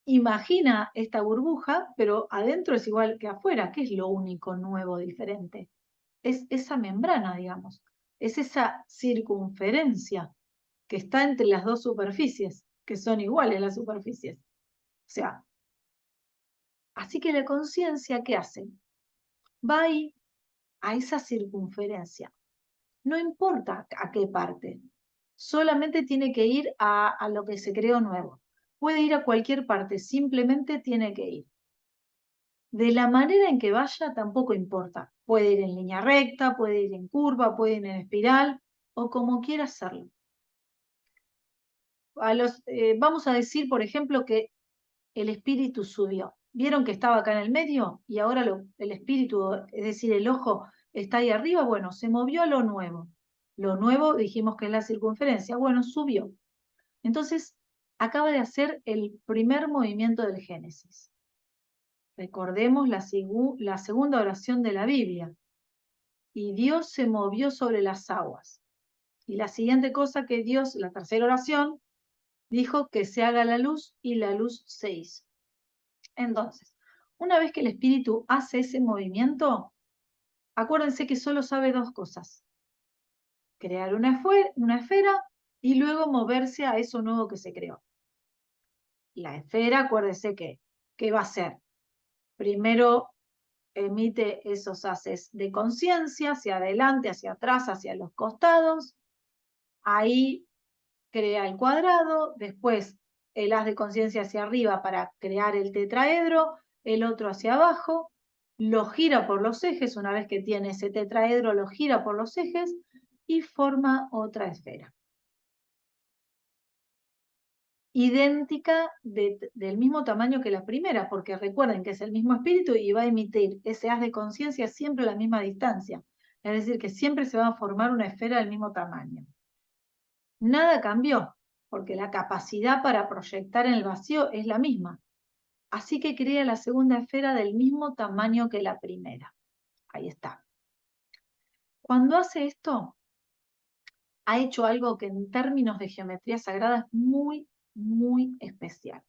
imagina esta burbuja, pero adentro es igual que afuera. ¿Qué es lo único nuevo, diferente? Es esa membrana, digamos. Es esa circunferencia que está entre las dos superficies, que son iguales las superficies. O sea, así que la conciencia, ¿qué hace? va ahí, a esa circunferencia. No importa a qué parte, solamente tiene que ir a lo que se creó nuevo. Puede ir a cualquier parte, simplemente tiene que ir. De la manera en que vaya tampoco importa. Puede ir en línea recta, puede ir en curva, puede ir en espiral o como quiera hacerlo. Vamos a decir, por ejemplo, que el espíritu subió. ¿Vieron que estaba acá en el medio? Y ahora el espíritu, es decir, el ojo, está ahí arriba. Bueno, se movió a lo nuevo. Lo nuevo dijimos que es la circunferencia. Bueno, subió. Entonces, acaba de hacer el primer movimiento del Génesis. Recordemos la segunda oración de la Biblia. Y Dios se movió sobre las aguas. Y la siguiente cosa que Dios, la tercera oración, dijo que se haga la luz y la luz se hizo. Entonces, una vez que el espíritu hace ese movimiento, acuérdense que solo sabe dos cosas. Crear una esfera y luego moverse a eso nuevo que se creó. La esfera, acuérdense ¿qué va a hacer? Primero emite esos haces de conciencia hacia adelante, hacia atrás, hacia los costados. Ahí crea el cuadrado, después el haz de conciencia hacia arriba para crear el tetraedro, el otro hacia abajo, lo gira por los ejes, una vez que tiene ese tetraedro lo gira por los ejes y forma otra esfera. Idéntica del mismo tamaño que la primera, porque recuerden que es el mismo espíritu y va a emitir ese haz de conciencia siempre a la misma distancia. Es decir, que siempre se va a formar una esfera del mismo tamaño. Nada cambió, porque la capacidad para proyectar en el vacío es la misma. Así que crea la segunda esfera del mismo tamaño que la primera. Ahí está. Cuando hace esto, ha hecho algo que en términos de geometría sagrada es muy, muy especial.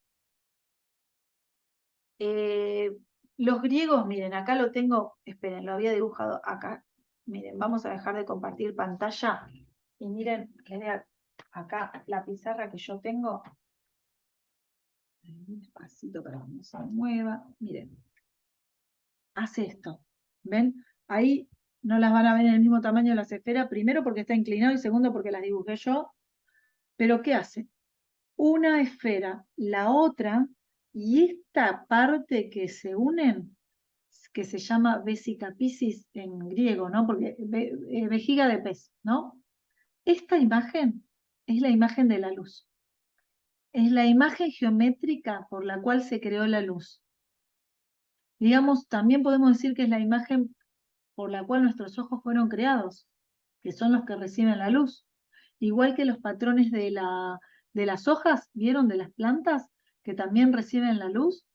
Los griegos, miren, acá lo tengo, esperen, lo había dibujado acá. Miren, vamos a dejar de compartir pantalla y miren, acá la pizarra que yo tengo. Despacito para que no se mueva. Miren, hace esto. ¿Ven? Ahí no las van a ver en el mismo tamaño de las esferas, primero porque está inclinado y segundo porque las dibujé yo. Pero ¿qué hace? Una esfera, la otra, y esta parte que se unen, que se llama vesicapisis en griego, ¿no? Porque vejiga de pez, ¿no? Esta imagen es la imagen de la luz. Es la imagen geométrica por la cual se creó la luz. Digamos, también podemos decir que es la imagen por la cual nuestros ojos fueron creados, que son los que reciben la luz. Igual que los patrones de las hojas, ¿vieron? De las plantas, que también reciben la luz,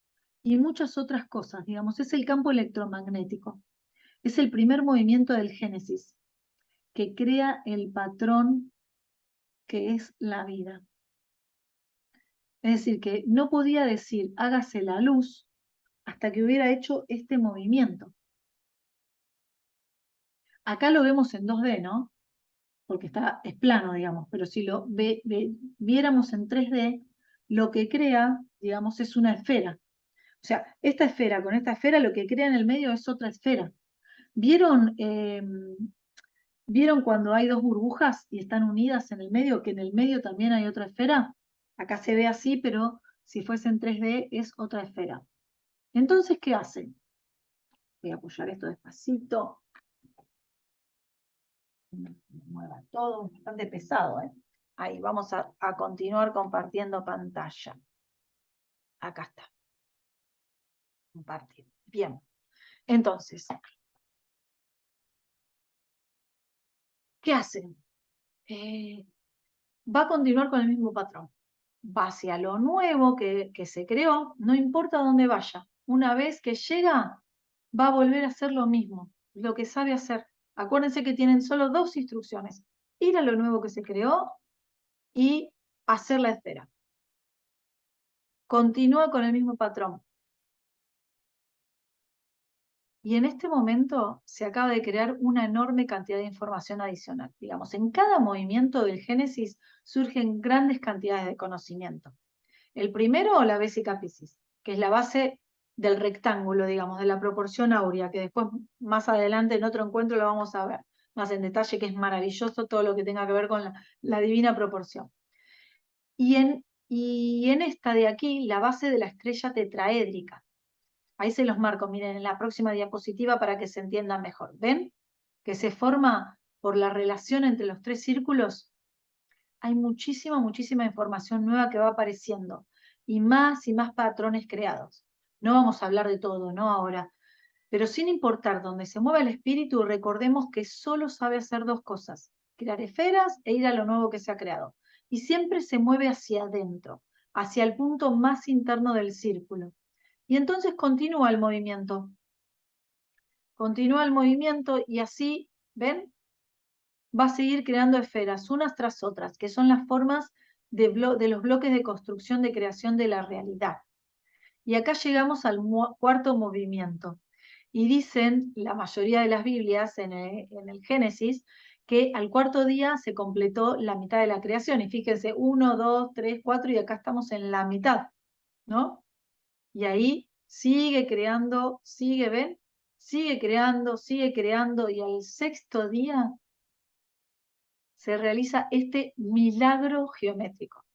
y muchas otras cosas, digamos, es el campo electromagnético. Es el primer movimiento del Génesis, que crea el patrón que es la vida. Es decir, que no podía decir hágase la luz hasta que hubiera hecho este movimiento. Acá lo vemos en 2D, ¿no? Porque es plano, digamos, pero si lo viéramos en 3D, lo que crea, digamos, es una esfera. O sea, esta esfera con esta esfera, lo que crea en el medio es otra esfera. ¿Vieron, ¿vieron cuando hay dos burbujas y están unidas en el medio, que en el medio también hay otra esfera? Acá se ve así, pero si fuese en 3D es otra esfera. Entonces, ¿qué hace? Voy a apoyar esto despacito. Mueva todo, bastante pesado, ¿eh? Ahí, vamos a continuar compartiendo pantalla. Acá está. Compartir. Bien. Entonces, ¿qué hace? Va a continuar con el mismo patrón. Va hacia lo nuevo que se creó, no importa dónde vaya. Una vez que llega, va a volver a hacer lo mismo, lo que sabe hacer. Acuérdense que tienen solo dos instrucciones. Ir a lo nuevo que se creó y hacer la esfera. Continúa con el mismo patrón. Y en este momento se acaba de crear una enorme cantidad de información adicional. Digamos, en cada movimiento del Génesis surgen grandes cantidades de conocimiento. El primero, la vesicapisis, que es la base del rectángulo, digamos, de la proporción áurea, que después más adelante en otro encuentro lo vamos a ver más en detalle, que es maravilloso todo lo que tenga que ver con la divina proporción. Y en esta de aquí, la base de la estrella tetraédrica. Ahí se los marco, miren, en la próxima diapositiva para que se entiendan mejor. ¿Ven? Que se forma por la relación entre los tres círculos. Hay muchísima, muchísima información nueva que va apareciendo y más patrones creados. No vamos a hablar de todo, ¿no? Ahora, pero sin importar dónde se mueva el espíritu, recordemos que solo sabe hacer dos cosas: crear esferas e ir a lo nuevo que se ha creado. Y siempre se mueve hacia adentro, hacia el punto más interno del círculo. Y entonces continúa el movimiento. Continúa el movimiento y así, ¿ven? Va a seguir creando esferas unas tras otras, que son las formas de los bloques de construcción de creación de la realidad. Y acá llegamos al cuarto movimiento. Y dicen la mayoría de las Biblias en el Génesis que al cuarto día se completó la mitad de la creación. Y fíjense, 1, 2, 3, 4 y acá estamos en la mitad, ¿no? Y ahí sigue creando, sigue, ¿ven? Sigue creando y al sexto día se realiza este milagro geométrico.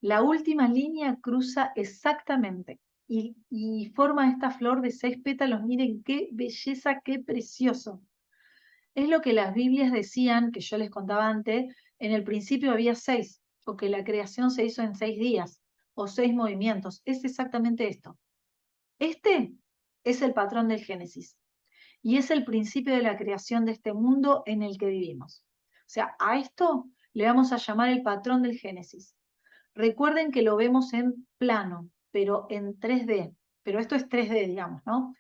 La última línea cruza exactamente y forma esta flor de 6 pétalos. Miren qué belleza, qué precioso. Es lo que las Biblias decían, que yo les contaba antes, en el principio había 6, o que la creación se hizo en 6 días, o 6 movimientos. Es exactamente esto. Este es el patrón del Génesis, y es el principio de la creación de este mundo en el que vivimos. O sea, a esto le vamos a llamar el patrón del Génesis. Recuerden que lo vemos en plano, pero en 3D. Pero esto es 3D, digamos, ¿no?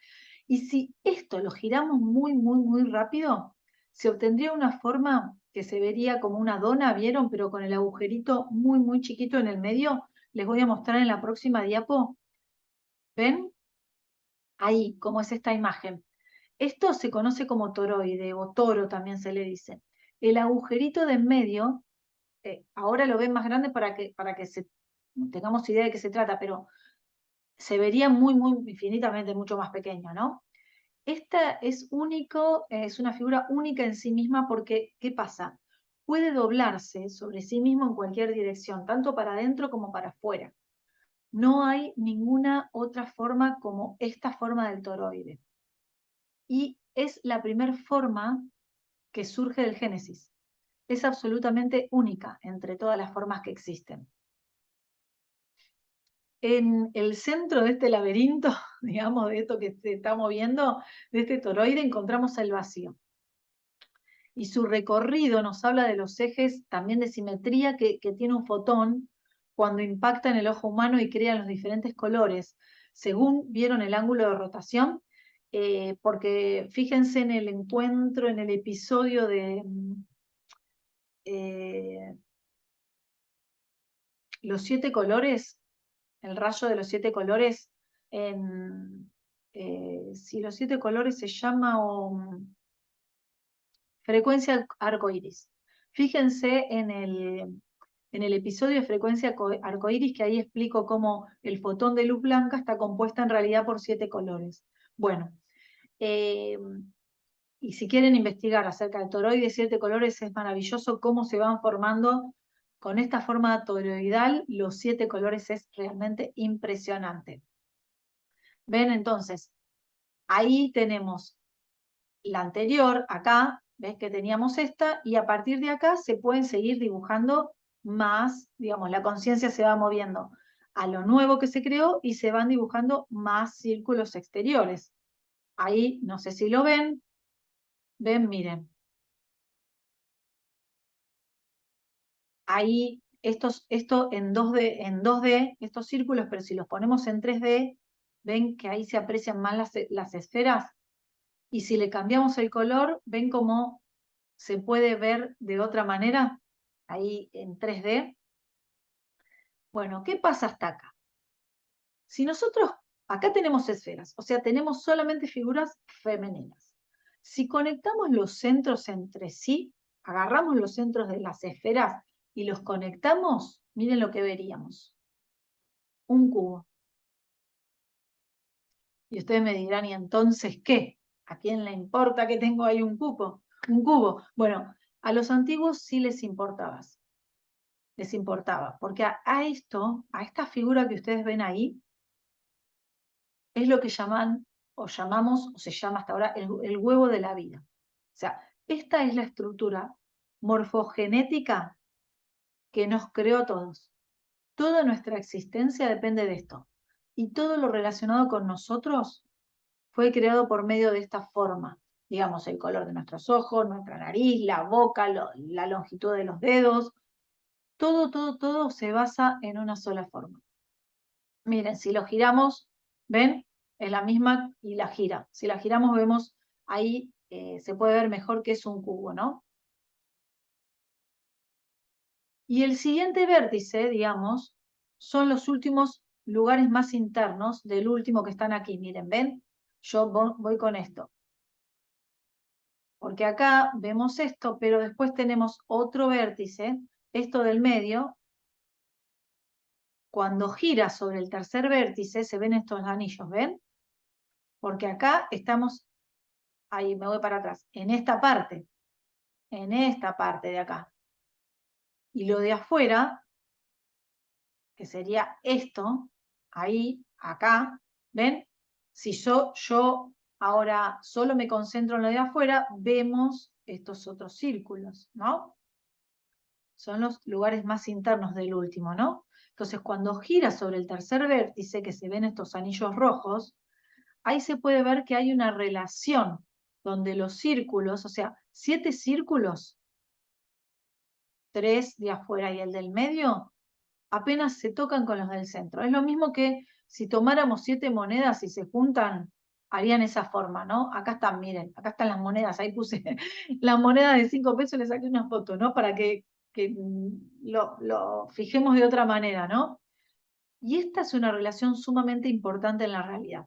Y si esto lo giramos muy rápido, se obtendría una forma que se vería como una dona, ¿vieron? Pero con el agujerito muy chiquito en el medio. Les voy a mostrar en la próxima diapo. ¿Ven? Ahí, cómo es esta imagen. Esto se conoce como toroide o toro también se le dice. El agujerito de en medio, ahora lo ven más grande para que tengamos idea de qué se trata, pero se vería muy infinitamente mucho más pequeño, ¿no? Esta es único, es una figura única en sí misma porque, ¿qué pasa? Puede doblarse sobre sí mismo en cualquier dirección, tanto para adentro como para afuera. No hay ninguna otra forma como esta forma del toroide. Y es la primera forma que surge del Génesis. Es absolutamente única entre todas las formas que existen. En el centro de este laberinto, digamos, de esto que se está moviendo, de este toroide, encontramos el vacío. Y su recorrido nos habla de los ejes también de simetría que tiene un fotón cuando impacta en el ojo humano y crea los diferentes colores, según vieron el ángulo de rotación, porque fíjense en el encuentro, en el episodio de eh, los 7 colores, el rayo de los 7 colores, si los 7 colores se llama frecuencia arcoíris. Fíjense en el episodio de frecuencia arcoíris, que ahí explico cómo el fotón de luz blanca está compuesta en realidad por 7 colores. Bueno, y si quieren investigar acerca del toroide de 7 colores, es maravilloso cómo se van formando con esta forma toroidal. Los 7 colores es realmente impresionante. ¿Ven? Entonces, ahí tenemos la anterior, acá, ves que teníamos esta, y a partir de acá se pueden seguir dibujando más, digamos, la conciencia se va moviendo a lo nuevo que se creó y se van dibujando más círculos exteriores. Ahí, no sé si lo ven, miren. Ahí, esto en 2D, estos círculos, pero si los ponemos en 3D, ven que ahí se aprecian más las esferas. Y si le cambiamos el color, ven cómo se puede ver de otra manera, ahí en 3D. Bueno, ¿qué pasa hasta acá? Si nosotros, acá tenemos esferas, o sea, tenemos solamente figuras femeninas. Si conectamos los centros entre sí, agarramos los centros de las esferas y los conectamos, miren lo que veríamos. Un cubo. Y ustedes me dirán, ¿y entonces qué? ¿A quién le importa que tengo ahí un cubo? Un cubo. Bueno, a los antiguos sí les importaba, porque a esto, a esta figura que ustedes ven ahí, es lo que llaman, o llamamos, o se llama hasta ahora, el huevo de la vida. O sea, esta es la estructura morfogenética que nos creó a todos. Toda nuestra existencia depende de esto. Y todo lo relacionado con nosotros fue creado por medio de esta forma. Digamos, el color de nuestros ojos, nuestra nariz, la boca, la longitud de los dedos. Todo se basa en una sola forma. Miren, si lo giramos, ¿ven? Es la misma y la gira. Si la giramos, vemos ahí, se puede ver mejor que es un cubo, ¿no? Y el siguiente vértice, digamos, son los últimos lugares más internos del último que están aquí. Miren, ¿ven? Yo voy con esto. Porque acá vemos esto, pero después tenemos otro vértice, esto del medio. Cuando gira sobre el tercer vértice, se ven estos anillos, ¿ven? Porque acá estamos, ahí me voy para atrás, en esta parte de acá. Y lo de afuera, que sería esto, ahí, acá, ¿ven? Si yo ahora solo me concentro en lo de afuera, vemos estos otros círculos, ¿no? Son los lugares más internos del último, ¿no? Entonces, cuando gira sobre el tercer vértice, que se ven estos anillos rojos, ahí se puede ver que hay una relación donde los círculos, o sea, 7 círculos, 3 de afuera y el del medio, apenas se tocan con los del centro. Es lo mismo que si tomáramos 7 monedas y se juntan, harían esa forma, ¿no? Acá están, miren, acá están las monedas, ahí puse las monedas de 5 pesos, le saqué una foto, ¿no? Para que lo fijemos de otra manera, ¿no? Y esta es una relación sumamente importante en la realidad,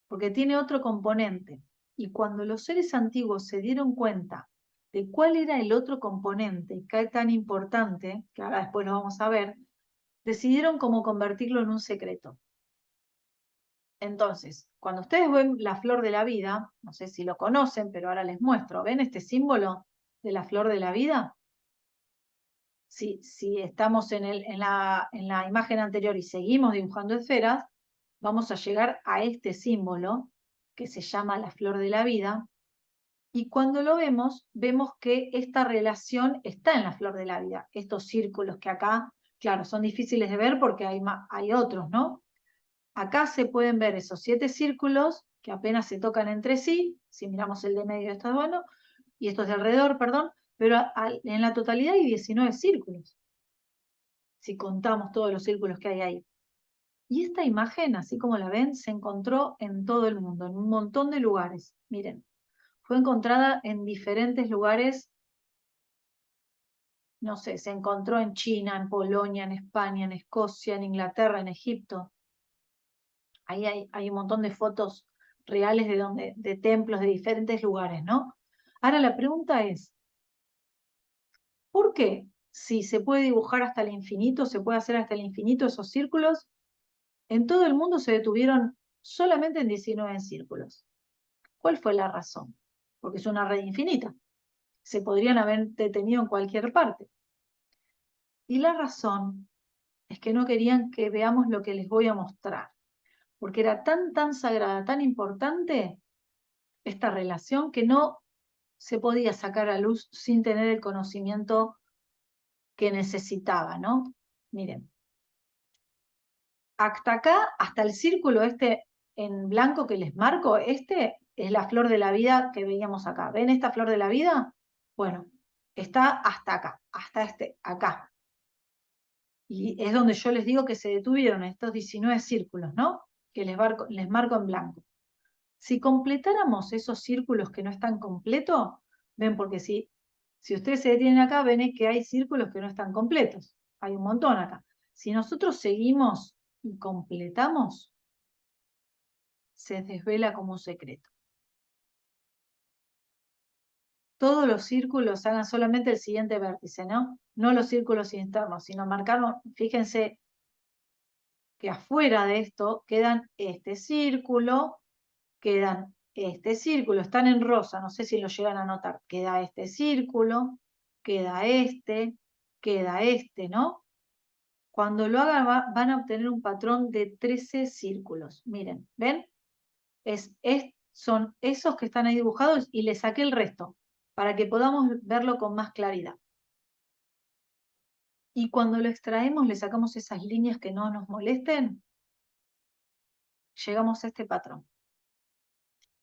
porque tiene otro componente. Y cuando los seres antiguos se dieron cuenta de cuál era el otro componente, que es tan importante, que ahora después lo vamos a ver, decidieron cómo convertirlo en un secreto. Entonces, cuando ustedes ven la flor de la vida, no sé si lo conocen, pero ahora les muestro, ¿ven este símbolo de la flor de la vida? Si estamos en la imagen anterior y seguimos dibujando esferas, vamos a llegar a este símbolo que se llama la flor de la vida. Y cuando lo vemos, vemos que esta relación está en la flor de la vida. Estos círculos que acá, claro, son difíciles de ver porque hay otros, ¿no? Acá se pueden ver esos 7 círculos que apenas se tocan entre sí. Si miramos el de medio, está bueno, y estos de alrededor, perdón, pero en la totalidad hay 19 círculos, si contamos todos los círculos que hay ahí. Y esta imagen, así como la ven, se encontró en todo el mundo, en un montón de lugares. Miren, fue encontrada en diferentes lugares, no sé, se encontró en China, en Polonia, en España, en Escocia, en Inglaterra, en Egipto. Ahí hay un montón de fotos reales de templos de diferentes lugares, ¿no? Ahora la pregunta es, ¿por qué si se puede dibujar hasta el infinito, se puede hacer hasta el infinito esos círculos, en todo el mundo se detuvieron solamente en 19 círculos? ¿Cuál fue la razón? Porque es una red infinita. Se podrían haber detenido en cualquier parte. Y la razón es que no querían que veamos lo que les voy a mostrar, porque era tan sagrada, tan importante esta relación que no se podía sacar a luz sin tener el conocimiento que necesitaba, ¿no? Miren, hasta acá, hasta el círculo este en blanco que les marco, este es la flor de la vida que veíamos acá. ¿Ven esta flor de la vida? Bueno, está hasta acá, hasta acá. Y es donde yo les digo que se detuvieron estos 19 círculos, ¿no? Que les marco en blanco. Si completáramos esos círculos que no están completos, ven, porque si ustedes se detienen acá, ven que hay círculos que no están completos. Hay un montón acá. Si nosotros seguimos y completamos, se desvela como un secreto. Todos los círculos hagan solamente el siguiente vértice, ¿no? No los círculos internos, sino marcarlos. Fíjense que afuera de esto quedan este círculo quedan este círculo, están en rosa, no sé si lo llegan a notar, queda este círculo, queda este, ¿no? Cuando lo hagan van a obtener un patrón de 13 círculos. Miren, ¿ven? Son esos que están ahí dibujados y le saqué el resto para que podamos verlo con más claridad. Y cuando lo extraemos, le sacamos esas líneas que no nos molesten, llegamos a este patrón.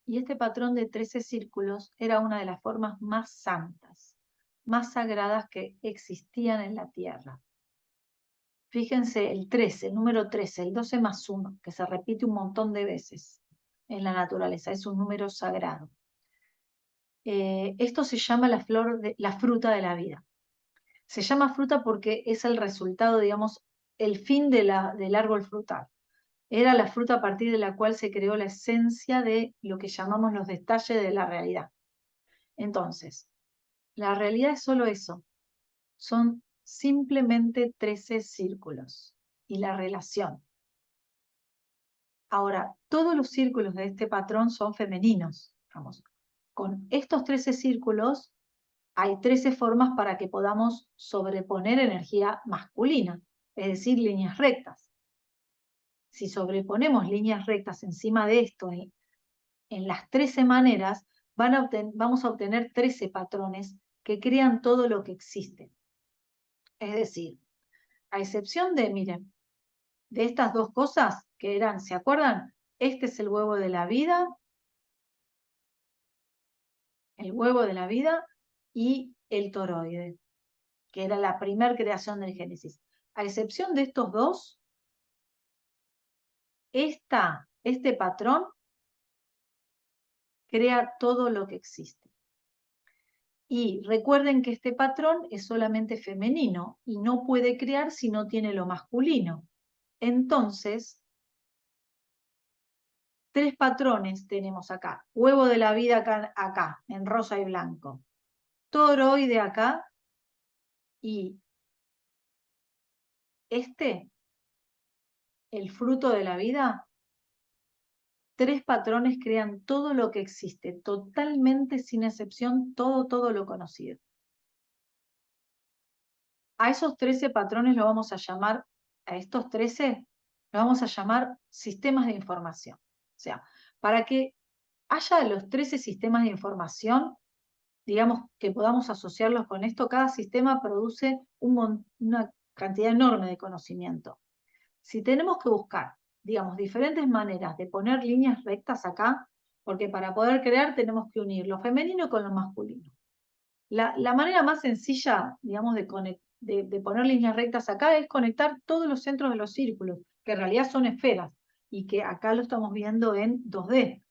Y este patrón de 13 círculos era una de las formas más santas, más sagradas que existían en la Tierra. Fíjense el 13, el número 13, el 12 más 1, que se repite un montón de veces en la naturaleza, es un número sagrado. Esto se llama la fruta de la vida. Se llama fruta porque es el resultado, digamos, el fin del árbol frutal. Era la fruta a partir de la cual se creó la esencia de lo que llamamos los detalles de la realidad. Entonces, la realidad es solo eso. Son simplemente 13 círculos y la relación. Ahora, todos los círculos de este patrón son femeninos. Vamos, con estos 13 círculos hay 13 formas para que podamos sobreponer energía masculina, es decir, líneas rectas. Si sobreponemos líneas rectas encima de esto en las 13 maneras, vamos a obtener 13 patrones que crean todo lo que existe. Es decir, a excepción de, miren, de estas dos cosas que eran, ¿se acuerdan? Este es el huevo de la vida, y el toroide, que era la primera creación del Génesis. A excepción de estos dos, este patrón crea todo lo que existe. Y recuerden que este patrón es solamente femenino y no puede crear si no tiene lo masculino. Entonces, 3 patrones tenemos acá. Huevo de la vida acá, en rosa y blanco. Toroide acá y el fruto de la vida. 3 patrones crean todo lo que existe, totalmente sin excepción, todo lo conocido. A esos 13 patrones lo vamos a llamar, a estos 13, lo vamos a llamar sistemas de información. O sea, para que haya los 13 sistemas de información, digamos que podamos asociarlos con esto, cada sistema produce una cantidad enorme de conocimiento. Si tenemos que buscar, digamos, diferentes maneras de poner líneas rectas acá, porque para poder crear tenemos que unir lo femenino con lo masculino. La manera más sencilla, digamos, de poner líneas rectas acá es conectar todos los centros de los círculos, que en realidad son esferas, y que acá lo estamos viendo en 2D.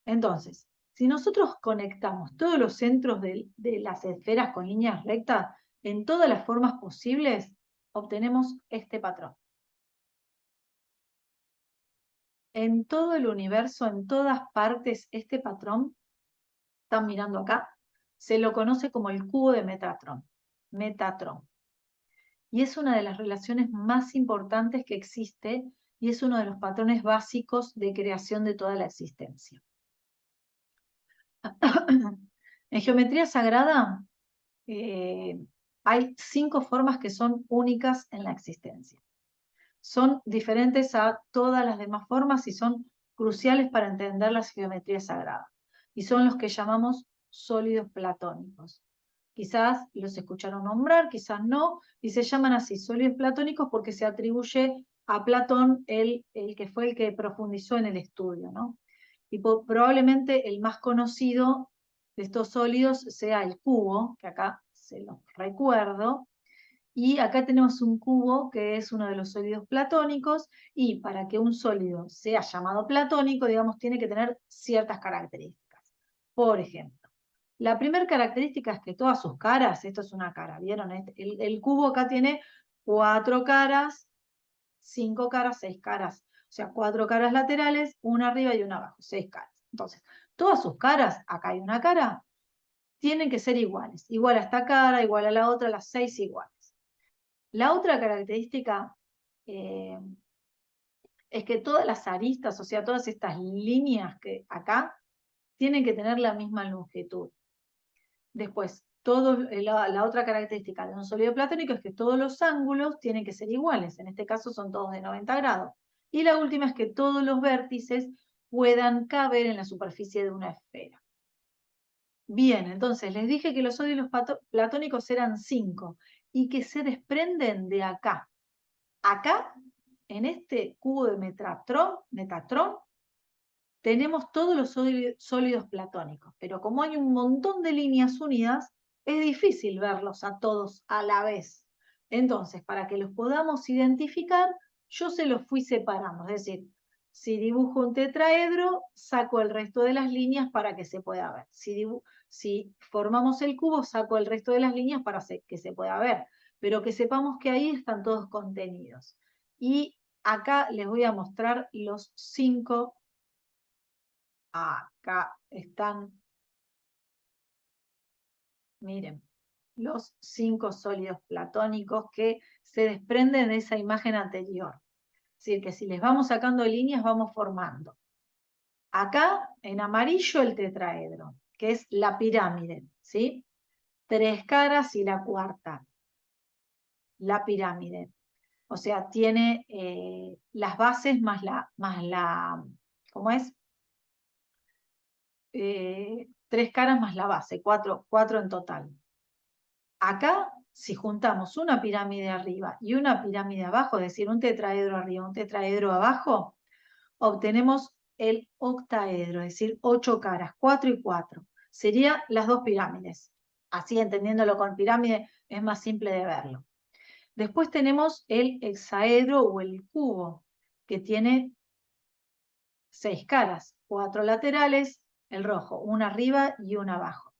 Entonces, si nosotros conectamos todos los centros de las esferas con líneas rectas en todas las formas posibles, obtenemos este patrón. En todo el universo, en todas partes, este patrón, están mirando acá, se lo conoce como el cubo de Metatron. Metatron. Y es una de las relaciones más importantes que existe y es uno de los patrones básicos de creación de toda la existencia. En geometría sagrada hay 5 formas que son únicas en la existencia. Son diferentes a todas las demás formas y son cruciales para entender la geometría sagrada. Y son los que llamamos sólidos platónicos. Quizás los escucharon nombrar, quizás no, y se llaman así, sólidos platónicos, porque se atribuye a Platón el que fue el que profundizó en el estudio, ¿no? Y probablemente el más conocido de estos sólidos sea el cubo, que acá se los recuerdo, y acá tenemos un cubo que es uno de los sólidos platónicos, y para que un sólido sea llamado platónico, digamos, tiene que tener ciertas características. Por ejemplo, la primera característica es que todas sus caras, esto es una cara, ¿vieron? El cubo acá tiene 4 caras, 5 caras, 6 caras. O sea, 4 caras laterales, una arriba y una abajo, 6 caras. Entonces, todas sus caras, acá hay una cara, tienen que ser iguales. Igual a esta cara, igual a la otra, las 6 iguales. La otra característica es que todas las aristas, o sea, todas estas líneas que acá, tienen que tener la misma longitud. Después, la otra característica de un sólido platónico es que todos los ángulos tienen que ser iguales. En este caso son todos de 90 grados. Y la última es que todos los vértices puedan caber en la superficie de una esfera. Bien, entonces les dije que los sólidos platónicos eran 5 y que se desprenden de acá. Acá, en este cubo de Metatrón, tenemos todos los sólidos platónicos, pero como hay un montón de líneas unidas, es difícil verlos a todos a la vez. Entonces, para que los podamos identificar, yo se los fui separando. Es decir, si dibujo un tetraedro, saco el resto de las líneas para que se pueda ver. Si formamos el cubo, saco el resto de las líneas para que se pueda ver. Pero que sepamos que ahí están todos contenidos. Y acá les voy a mostrar los 5. Acá están, miren, los 5 sólidos platónicos que se desprenden de esa imagen anterior. Es decir, que si les vamos sacando líneas, vamos formando. Acá, en amarillo, el tetraedro, que es la pirámide, ¿sí? 3 caras y la cuarta, la pirámide. O sea, tiene las bases más la, ¿cómo es? 3 caras más la base, 4 en total. Acá, si juntamos una pirámide arriba y una pirámide abajo, es decir, un tetraedro arriba, un tetraedro abajo, obtenemos el octaedro, es decir, 8 caras, 4 y 4. Serían las 2 pirámides. Así, entendiéndolo con pirámide, es más simple de verlo. Después tenemos el hexaedro o el cubo, que tiene 6 caras, 4 laterales, el rojo, una arriba y una abajo.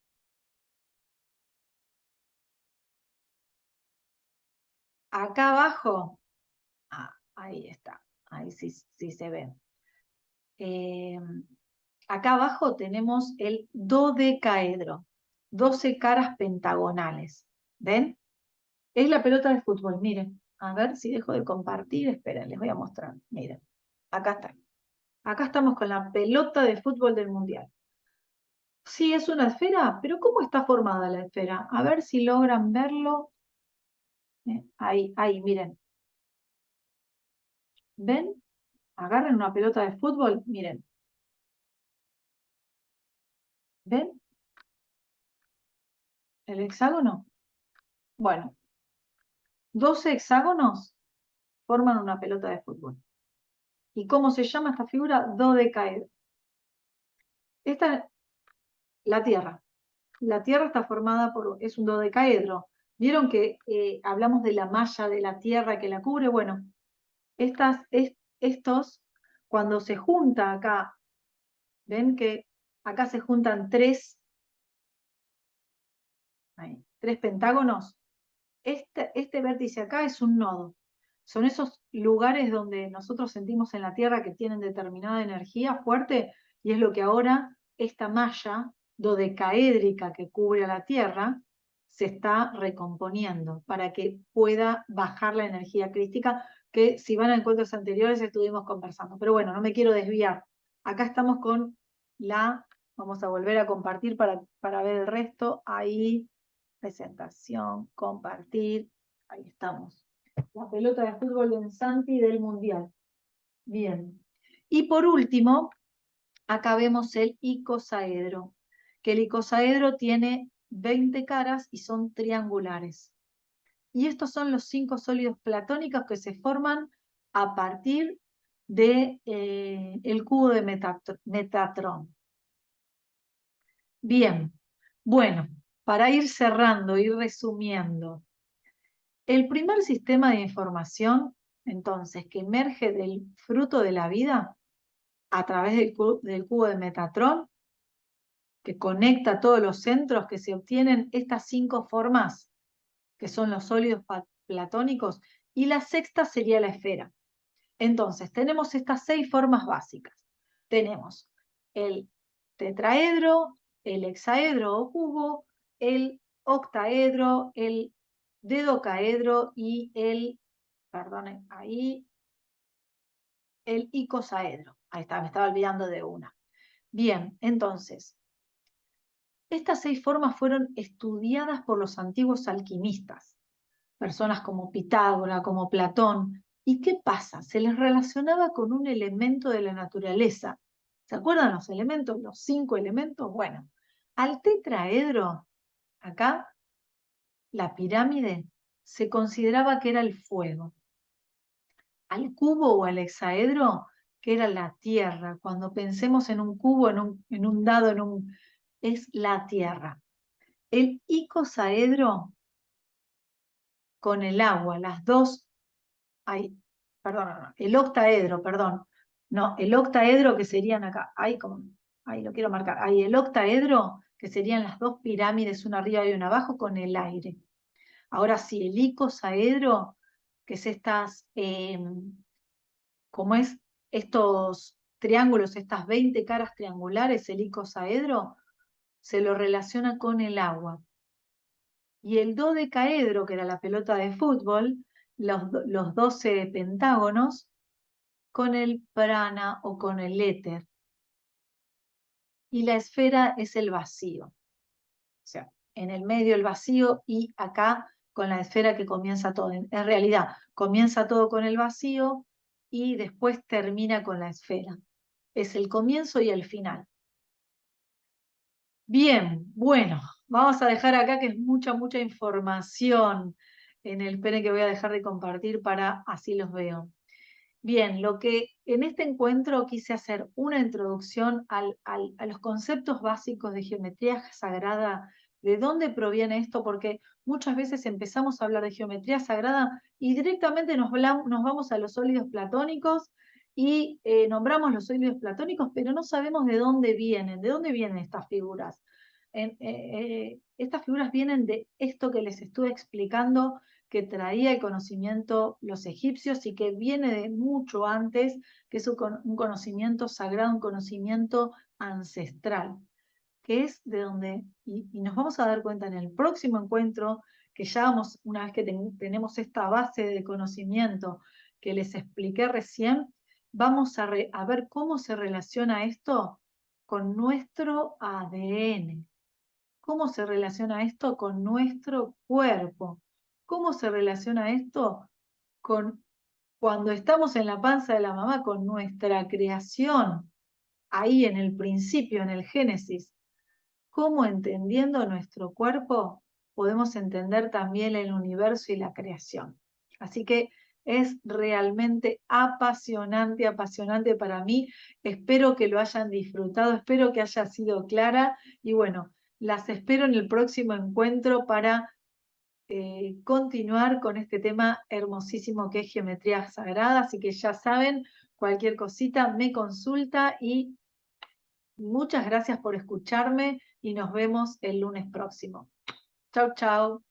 Acá abajo, ahí está, ahí sí se ve. Acá abajo tenemos el dodecaedro, 12 caras pentagonales. ¿Ven? Es la pelota de fútbol, miren. A ver si dejo de compartir, esperen, les voy a mostrar. Miren, acá está. Acá estamos con la pelota de fútbol del Mundial. Sí, es una esfera, pero ¿cómo está formada la esfera? A ver si logran verlo. Ahí, miren. ¿Ven? Agarren una pelota de fútbol, miren. ¿Ven? El hexágono. Bueno, 12 hexágonos forman una pelota de fútbol. ¿Y cómo se llama esta figura? Dodecaedro. Esta es la Tierra. La Tierra está formada es un dodecaedro. ¿Vieron que hablamos de la malla de la Tierra que la cubre? Bueno, estos, cuando se junta acá, ven que acá se juntan tres pentágonos. Este vértice acá es un nodo. Son esos lugares donde nosotros sentimos en la Tierra que tienen determinada energía fuerte y es lo que ahora esta malla dodecaédrica que cubre a la Tierra se está recomponiendo para que pueda bajar la energía crística que si van a encuentros anteriores estuvimos conversando. Pero bueno, no me quiero desviar. Acá estamos con vamos a volver a compartir para ver el resto. Ahí, presentación, compartir. Ahí estamos. La pelota de fútbol de Santi del Mundial. Bien. Y por último, acá vemos el icosaedro, que el icosaedro tiene 20 caras y son triangulares. Y estos son los 5 sólidos platónicos que se forman a partir de el cubo de Metatrón. Bien, bueno, para ir cerrando, ir resumiendo, el primer sistema de información, entonces, que emerge del fruto de la vida a través del cubo de Metatrón, que conecta todos los centros que se obtienen estas 5 formas, que son los sólidos platónicos, y la sexta sería la esfera. Entonces, tenemos estas 6 formas básicas. Tenemos el tetraedro, el hexaedro o cubo, el octaedro, el dodecaedro y perdonen, ahí, el icosaedro. Ahí está, me estaba olvidando de una. Bien, entonces, estas 6 formas fueron estudiadas por los antiguos alquimistas, personas como Pitágoras, como Platón. ¿Y qué pasa? Se les relacionaba con un elemento de la naturaleza. ¿Se acuerdan los elementos, los 5 elementos? Bueno, al tetraedro, acá, la pirámide, se consideraba que era el fuego. Al cubo o al hexaedro, que era la tierra. Cuando pensemos en un cubo, en un dado, es la tierra. El icosaedro con el agua, las dos, perdón, no, el octaedro, perdón, no, el octaedro que serían acá, ahí lo quiero marcar, ahí el octaedro que serían las dos pirámides, una arriba y una abajo con el aire. Ahora sí, el icosaedro, que es como es estos triángulos, estas 20 caras triangulares, el icosaedro, se lo relaciona con el agua. Y el dodecaedro, que era la pelota de fútbol, los 12 pentágonos, con el prana o con el éter. Y la esfera es el vacío. O sea, en el medio el vacío y acá con la esfera que comienza todo. En realidad, comienza todo con el vacío y después termina con la esfera. Es el comienzo y el final. Bien, bueno, vamos a dejar acá que es mucha información en el pene que voy a dejar de compartir para así los veo. Bien, lo que en este encuentro quise hacer una introducción a los conceptos básicos de geometría sagrada, de dónde proviene esto, porque muchas veces empezamos a hablar de geometría sagrada y directamente nos vamos a los sólidos platónicos y nombramos los sólidos platónicos, pero no sabemos de dónde vienen estas figuras. Estas figuras vienen de esto que les estuve explicando, que traía el conocimiento los egipcios y que viene de mucho antes, que es un conocimiento sagrado, un conocimiento ancestral, que es de donde, y nos vamos a dar cuenta en el próximo encuentro, que ya vamos, una vez que tenemos esta base de conocimiento que les expliqué recién, vamos a ver cómo se relaciona esto con nuestro ADN. ¿Cómo se relaciona esto con nuestro cuerpo? ¿Cómo se relaciona esto con cuando estamos en la panza de la mamá, con nuestra creación, ahí en el principio, en el Génesis? ¿Cómo entendiendo nuestro cuerpo podemos entender también el universo y la creación? Así que es realmente apasionante, apasionante para mí. Espero que lo hayan disfrutado, espero que haya sido clara y bueno, las espero en el próximo encuentro para continuar con este tema hermosísimo que es geometría sagrada. Así que ya saben, cualquier cosita me consulta y muchas gracias por escucharme y nos vemos el lunes próximo. Chau, chau.